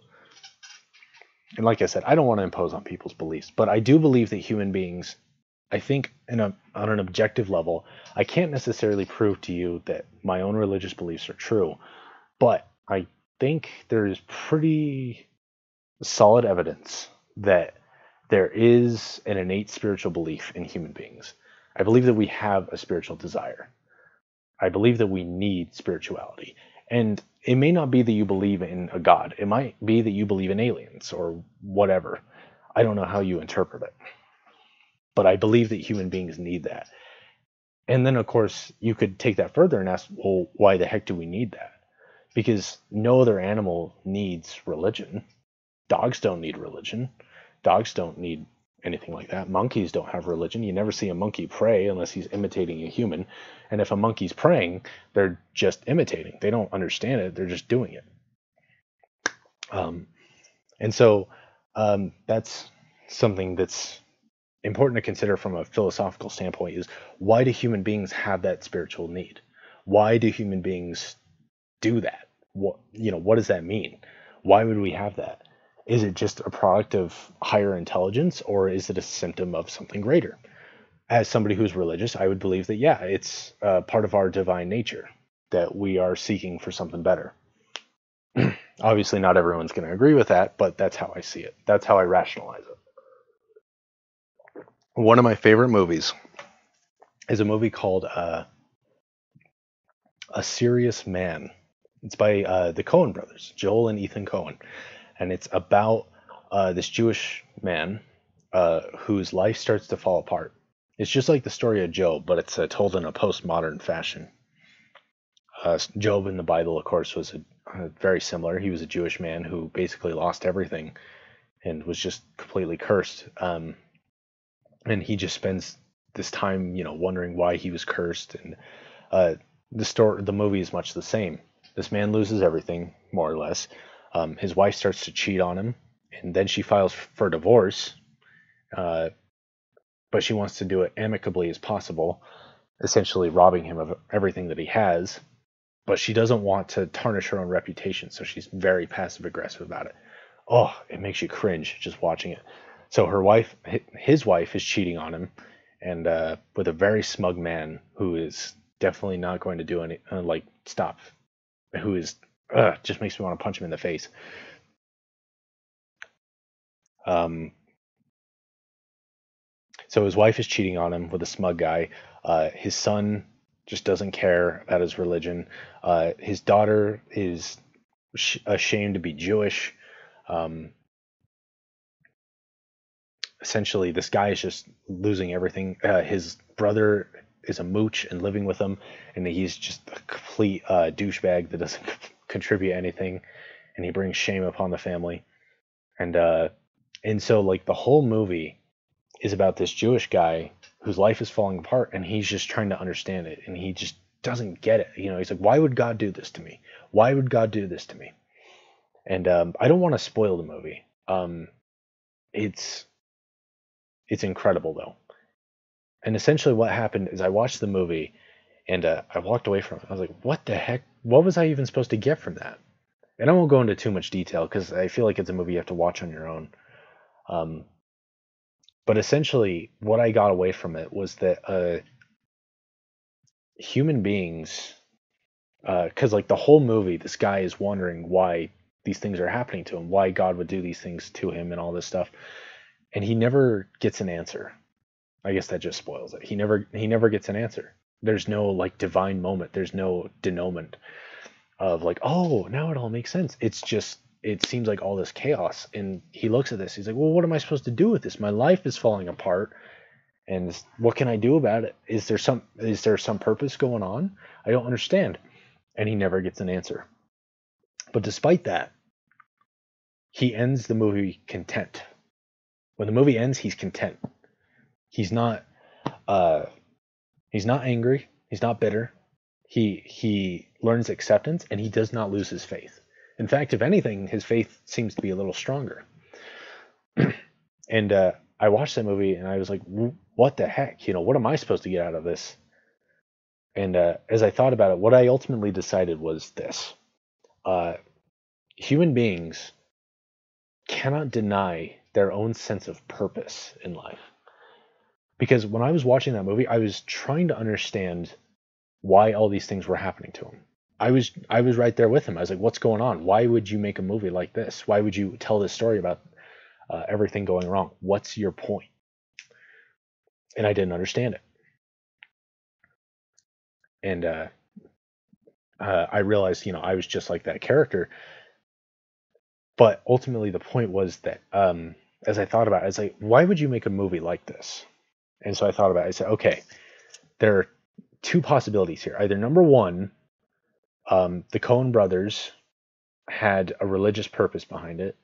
A: And like I said, I don't want to impose on people's beliefs, but I do believe that human beings, I think, on an objective level, I can't necessarily prove to you that my own religious beliefs are true, but I think there is pretty solid evidence that there is an innate spiritual belief in human beings. I believe that we have a spiritual desire. I believe that we need spirituality. And it may not be that you believe in a God. It might be that you believe in aliens or whatever. I don't know how you interpret it. But I believe that human beings need that. And then, of course, you could take that further and ask, well, why the heck do we need that? Because no other animal needs religion. Dogs don't need religion. Dogs don't need anything like that. Monkeys don't have religion. You never see a monkey pray unless he's imitating a human. And if a monkey's praying, they're just imitating. They don't understand it. They're just doing it. And so that's something that's important to consider from a philosophical standpoint, is why do human beings have that spiritual need? Why do human beings do that? What does that mean? Why would we have that? Is it just a product of higher intelligence, or is it a symptom of something greater? As somebody who's religious, I would believe that, yeah, it's part of our divine nature, that we are seeking for something better. Obviously, not everyone's going to agree with that, but that's how I see it. That's how I rationalize it. One of my favorite movies is a movie called A Serious Man. It's by the Coen brothers, Joel and Ethan Coen, and it's about this Jewish man whose life starts to fall apart. It's just like the story of Job, but it's told in a postmodern fashion. Job in the Bible, of course, was very similar. He was a Jewish man who basically lost everything and was just completely cursed. And he just spends this time, wondering why he was cursed. And the movie is much the same. This man loses everything, more or less. His wife starts to cheat on him, and then she files for divorce. But she wants to do it amicably as possible, essentially robbing him of everything that he has. But she doesn't want to tarnish her own reputation, so she's very passive aggressive about it. Oh, it makes you cringe just watching it. So his wife is cheating on him, and with a very smug man who is definitely not going to do any stop, who is just makes me want to punch him in the face. So his wife is cheating on him with a smug guy. His son just doesn't care about his religion. His daughter is ashamed to be Jewish. Essentially, this guy is just losing everything. His brother is a mooch and living with him, and he's just a complete douchebag that doesn't contribute anything, and he brings shame upon the family. And so the whole movie is about this Jewish guy whose life is falling apart, and he's just trying to understand it, and he just doesn't get it. He's like, why would God do this to me? Why would God do this to me? And I don't want to spoil the movie. It's incredible though. And essentially what happened is I watched the movie and I walked away from it. I was like, what the heck? What was I even supposed to get from that? And I won't go into too much detail because I feel like it's a movie you have to watch on your own. But essentially what I got away from it was that human beings, because the whole movie, this guy is wondering why these things are happening to him, why God would do these things to him and all this stuff. And he never gets an answer. I guess that just spoils it. He never gets an answer. There's no divine moment. There's no denouement of oh, now it all makes sense. It's just, it seems like all this chaos. And he looks at this. He's like, well, what am I supposed to do with this? My life is falling apart. And what can I do about it? Is there some purpose going on? I don't understand. And he never gets an answer. But despite that, he ends the movie content. When the movie ends, he's content. He's not angry. He's not bitter. He learns acceptance, and he does not lose his faith. In fact, if anything, his faith seems to be a little stronger. And I watched that movie, and I was like, what the heck? What am I supposed to get out of this? And as I thought about it, what I ultimately decided was this. Human beings cannot deny their own sense of purpose in life. Because when I was watching that movie, I was trying to understand why all these things were happening to him. I was right there with him. I was like, what's going on? Why would you make a movie like this? Why would you tell this story about everything going wrong? What's your point? And I didn't understand it. And I realized, I was just like that character. But ultimately, the point was that as I thought about it, I was like, why would you make a movie like this? And so I thought about it. I said, okay, there are two possibilities here. Either number one, the Coen brothers had a religious purpose behind it,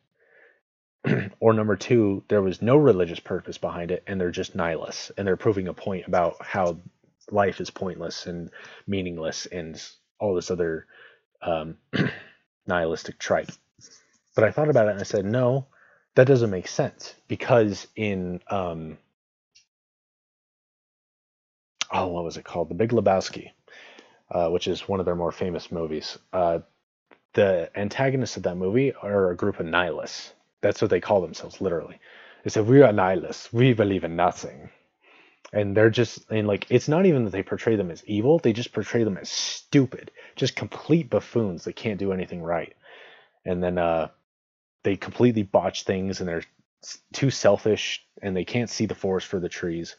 A: or number two, there was no religious purpose behind it, and they're just nihilists, and they're proving a point about how life is pointless and meaningless and all this other nihilistic tripe. But I thought about it and I said, no, that doesn't make sense, because in what was it called? The Big Lebowski, which is one of their more famous movies. The antagonists of that movie are a group of nihilists. That's what they call themselves, literally. They said, we are nihilists. We believe in nothing. And they're just, and it's not even that they portray them as evil. They just portray them as stupid, just complete buffoons that can't do anything right. And then they completely botch things, and they're too selfish, and they can't see the forest for the trees.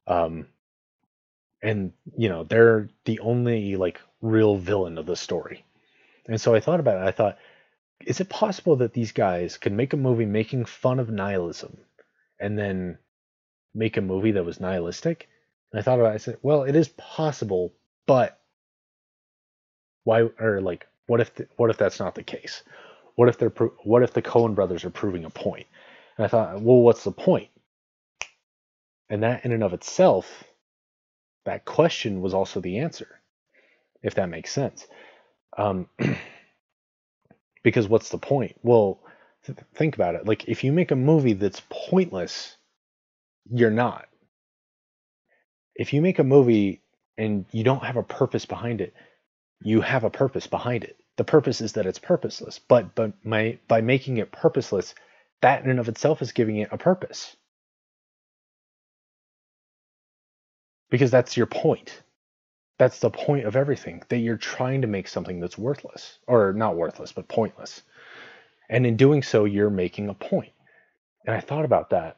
A: Um, and they're the only like real villain of the story. And so I thought about it. I thought, is it possible that these guys could make a movie making fun of nihilism and then make a movie that was nihilistic? And I thought about it. I said, well, it is possible, but why? Or like, what if that's not the case? What if what if the Coen brothers are proving a point? And I thought, well, what's the point? And that in and of itself, that question was also the answer, if that makes sense. Because what's the point? Well, think about it. Like, if you make a movie that's pointless, you're not. If you make a movie and you don't have a purpose behind it, you have a purpose behind it. The purpose is that it's purposeless. But by making it purposeless, that in and of itself is giving it a purpose. Because that's your point. That's the point of everything, that you're trying to make something that's worthless, or not worthless, but pointless. And in doing so, you're making a point. And I thought about that,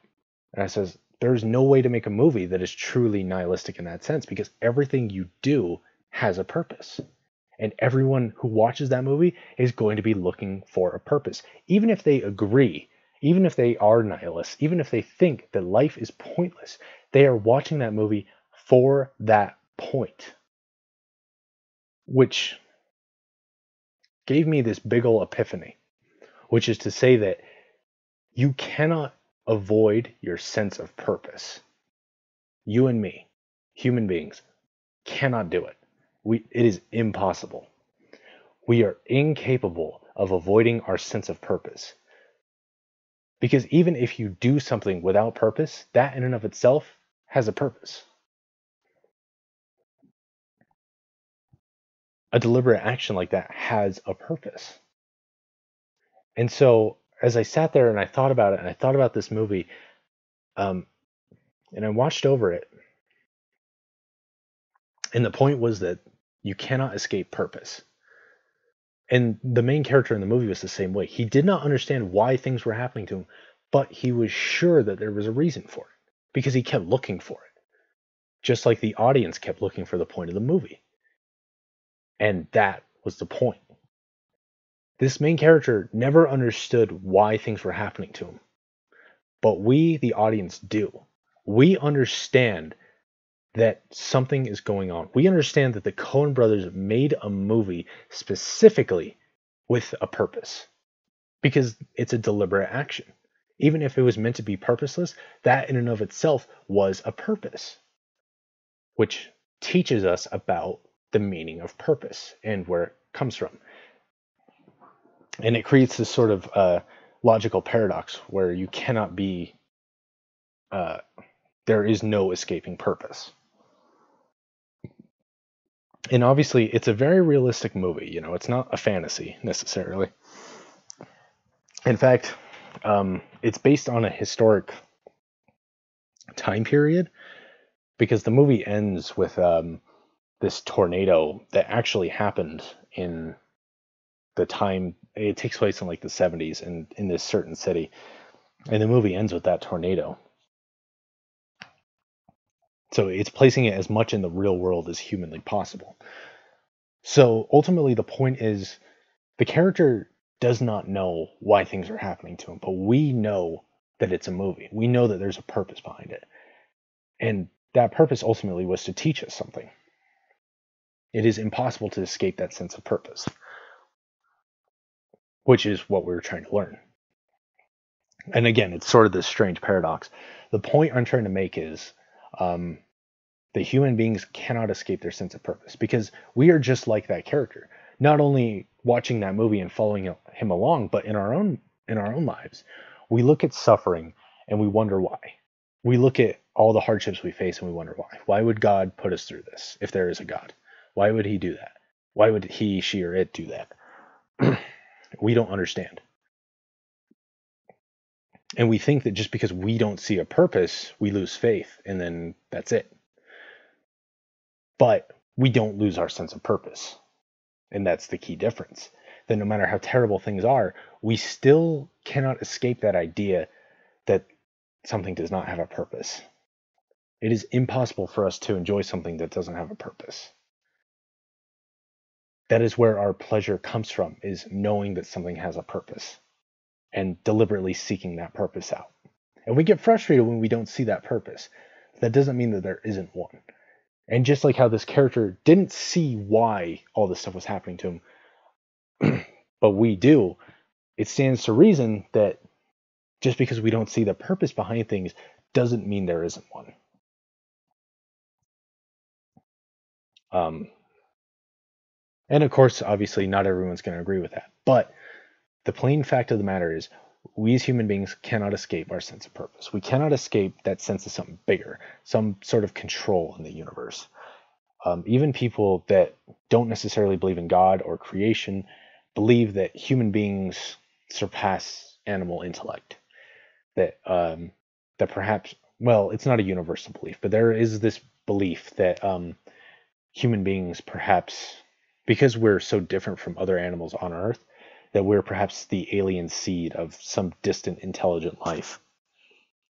A: and I says, there's no way to make a movie that is truly nihilistic in that sense, because everything you do has a purpose. And everyone who watches that movie is going to be looking for a purpose. Even if they agree, even if they are nihilists, even if they think that life is pointless, they are watching that movie for that point. Which gave me this big ol' epiphany, which is to say that you cannot avoid your sense of purpose. You and me, human beings, cannot do it. It is impossible. We are incapable of avoiding our sense of purpose. Because even if you do something without purpose, that in and of itself has a purpose. A deliberate action like that has a purpose. And so as I sat there and I thought about it, and I thought about this movie, and I watched over it, and the point was that you cannot escape purpose. And the main character in the movie was the same way. He did not understand why things were happening to him, but he was sure that there was a reason for it, because he kept looking for it. Just like the audience kept looking for the point of the movie. And that was the point. This main character never understood why things were happening to him. But we, the audience, do. We understand that something is going on. We understand that the Coen brothers made a movie specifically with a purpose. Because it's a deliberate action. Even if it was meant to be purposeless, that in and of itself was a purpose. Which teaches us about the meaning of purpose and where it comes from. And it creates this sort of logical paradox where you cannot be, there is no escaping purpose. And obviously, it's a very realistic movie. It's not a fantasy necessarily. In fact, it's based on a historic time period, because the movie ends with this tornado that actually happened in the time. It takes place in like the 70s and in this certain city, and the movie ends with that tornado. So it's placing it as much in the real world as humanly possible. So ultimately the point is, the character does not know why things are happening to him, but we know that it's a movie. We know that there's a purpose behind it. And that purpose ultimately was to teach us something. It is impossible to escape that sense of purpose, which is what we're trying to learn. And again, it's sort of this strange paradox. The point I'm trying to make is that human beings cannot escape their sense of purpose, because we are just like that character. Not only watching that movie and following him along, but in our own lives, we look at suffering and we wonder why. We look at all the hardships we face and we wonder why. Why would God put us through this if there is a God? Why would he do that? Why would he, she, or it do that? We don't understand. And we think that just because we don't see a purpose, we lose faith, and then that's it. But we don't lose our sense of purpose. And that's the key difference. That no matter how terrible things are, we still cannot escape that idea that something does not have a purpose. It is impossible for us to enjoy something that doesn't have a purpose. That is where our pleasure comes from, is knowing that something has a purpose and deliberately seeking that purpose out. And we get frustrated when we don't see that purpose. That doesn't mean that there isn't one. And just like how this character didn't see why all this stuff was happening to him, but we do, it stands to reason that just because we don't see the purpose behind things doesn't mean there isn't one. And of course, obviously, not everyone's going to agree with that. But the plain fact of the matter is, we as human beings cannot escape our sense of purpose. We cannot escape that sense of something bigger, some sort of control in the universe. Even people that don't necessarily believe in God or creation believe that human beings surpass animal intellect. That perhaps, well, it's not a universal belief, but there is this belief that human beings perhaps, because we're so different from other animals on Earth, that we're perhaps the alien seed of some distant intelligent life.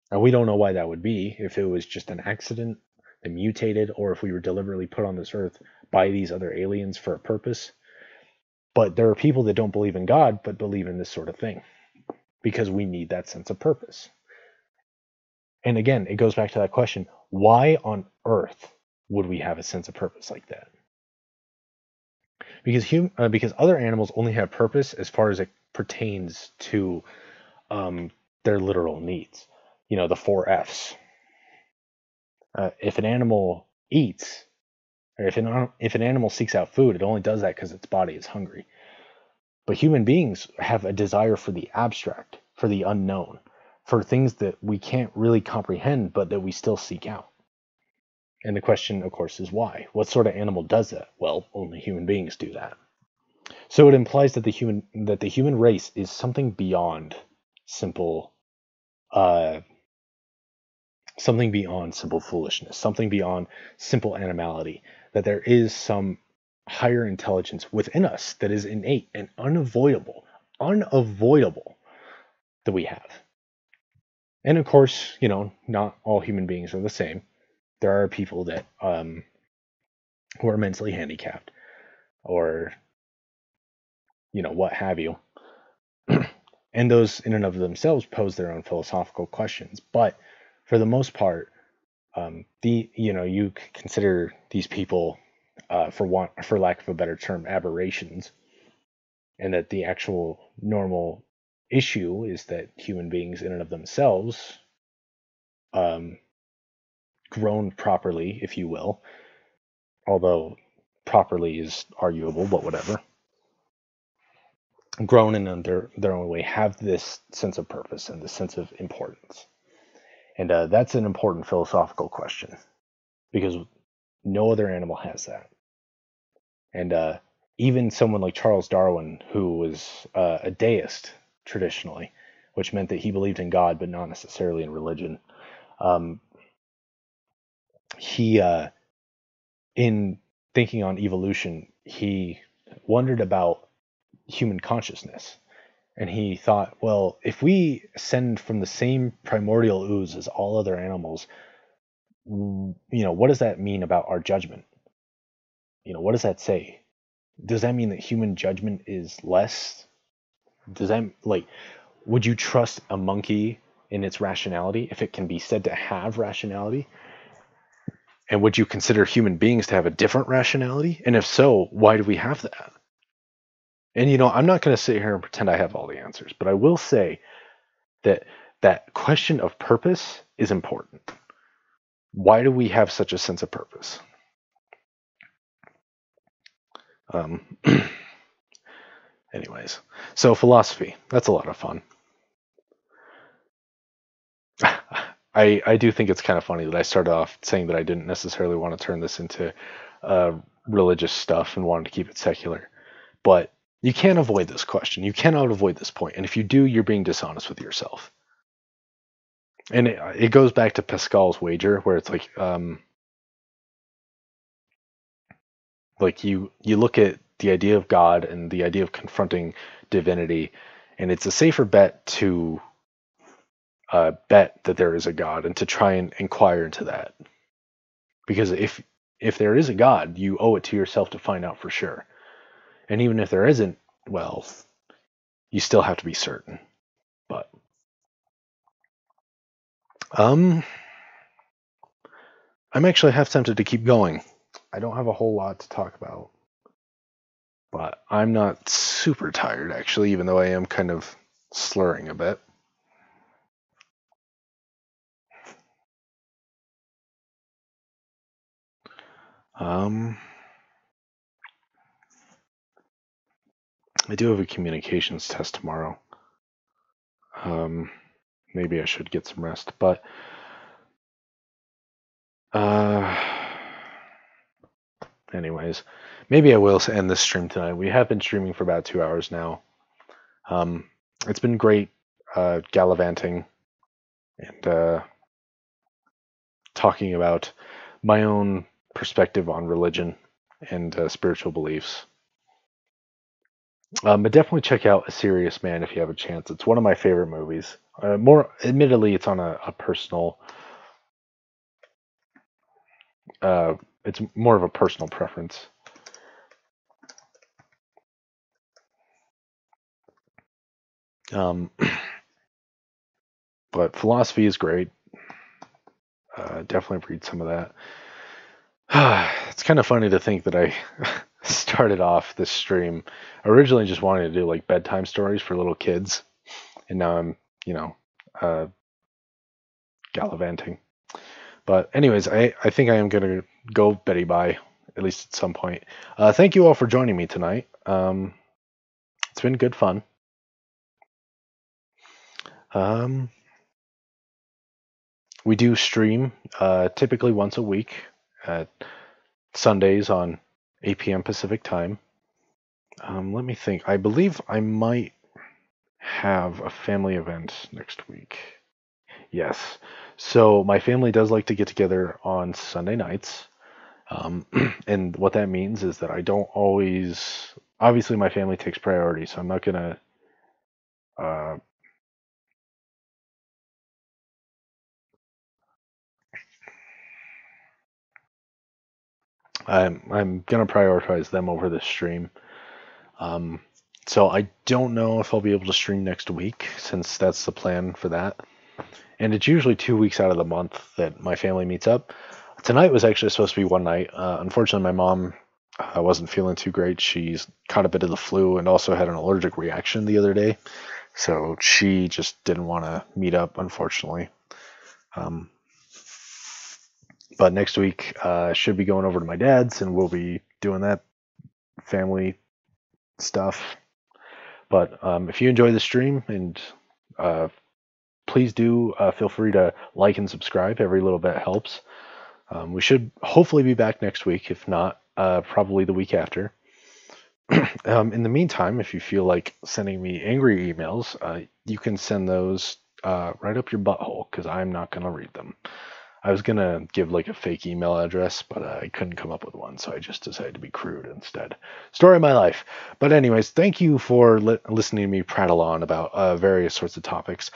A: And we don't know why that would be, if it was just an accident that mutated, or if we were deliberately put on this Earth by these other aliens for a purpose. But there are people that don't believe in God, but believe in this sort of thing, because we need that sense of purpose. And again, it goes back to that question, why on earth would we have a sense of purpose like that? Because other animals only have purpose as far as it pertains to their literal needs. You know, the 4 F's. If an animal eats, or if an animal seeks out food, it only does that because its body is hungry. But human beings have a desire for the abstract, for the unknown, for things that we can't really comprehend, but that we still seek out. And the question, of course, is why? What sort of animal does that? Well, only human beings do that. So it implies that the human race is something beyond simple foolishness, something beyond simple animality, that there is some higher intelligence within us that is innate and unavoidable that we have. And of course, you know, not all human beings are the same. There are people that who are mentally handicapped, or you know, what have you. And those in and of themselves pose their own philosophical questions. But for the most part, you consider these people, for lack of a better term, aberrations, and that the actual normal issue is that human beings in and of themselves, grown properly, if you will, although properly is arguable, but whatever, grown in their own way, have this sense of purpose and this sense of importance. And that's an important philosophical question, because no other animal has that. And even someone like Charles Darwin, who was a deist traditionally, which meant that he believed in God but not necessarily in religion, he, in thinking on evolution, he wondered about human consciousness. And he thought, well, if we ascend from the same primordial ooze as all other animals, you know, what does that mean about our judgment? You know, what does that say? Does that mean that human judgment is less? Does that, like, would you trust a monkey in its rationality if it can be said to have rationality? And would you consider human beings to have a different rationality? And if so, why do we have that? And, you know, I'm not going to sit here and pretend I have all the answers, but I will say that that question of purpose is important. Why do we have such a sense of purpose? Anyways, so philosophy, that's a lot of fun. I do think it's kind of funny that I started off saying that I didn't necessarily want to turn this into religious stuff and wanted to keep it secular. But you can't avoid this question. You cannot avoid this point. And if you do, you're being dishonest with yourself. And it goes back to Pascal's wager, where it's like you look at the idea of God and the idea of confronting divinity, and it's a safer bet to bet that there is a God and to try and inquire into that. Because if there is a God, you owe it to yourself to find out for sure. And even if there isn't, well, you still have to be certain. But I'm actually half tempted to keep going. I don't have a whole lot to talk about. But I'm not super tired, actually, even though I am kind of slurring a bit. I do have a communications test tomorrow. Maybe I should get some rest, but anyways, maybe I will end this stream tonight. We have been streaming for about 2 hours now. It's been great gallivanting and talking about my own perspective on religion and spiritual beliefs. But definitely check out A Serious Man if you have a chance. It's one of my favorite movies. Admittedly, it's on a personal. It's more of a personal preference. But philosophy is great. Definitely read some of that. It's kind of funny to think that I started off this stream originally just wanting to do like bedtime stories for little kids, and now I'm, gallivanting. But anyways, I think I am gonna go Betty bye, at least at some point. Thank you all for joining me tonight. It's been good fun. We do stream typically once a week at Sundays on 8 p.m. Pacific time. Let me think. I believe I might have a family event next week. Yes. So my family does like to get together on Sunday nights. And what that means is that I don't always... Obviously, my family takes priority, so I'm not going to... I'm going to prioritize them over this stream. So I don't know if I'll be able to stream next week, since that's the plan for that. And it's usually 2 weeks out of the month that my family meets up. Tonight was actually supposed to be one night. Unfortunately, my mom wasn't feeling too great. She's caught a bit of the flu and also had an allergic reaction the other day. So she just didn't want to meet up, unfortunately. But next week, I should be going over to my dad's, and we'll be doing that family stuff. But if you enjoy the stream, and please do feel free to like and subscribe. Every little bit helps. We should hopefully be back next week. If not, probably the week after. In the meantime, if you feel like sending me angry emails, you can send those right up your butthole, because I'm not going to read them. I was going to give like a fake email address, but I couldn't come up with one, so I just decided to be crude instead. Story of my life. But anyways, thank you for listening to me prattle on about various sorts of topics.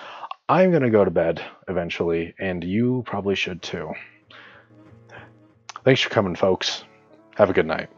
A: I'm going to go to bed eventually, and you probably should too. Thanks for coming, folks. Have a good night.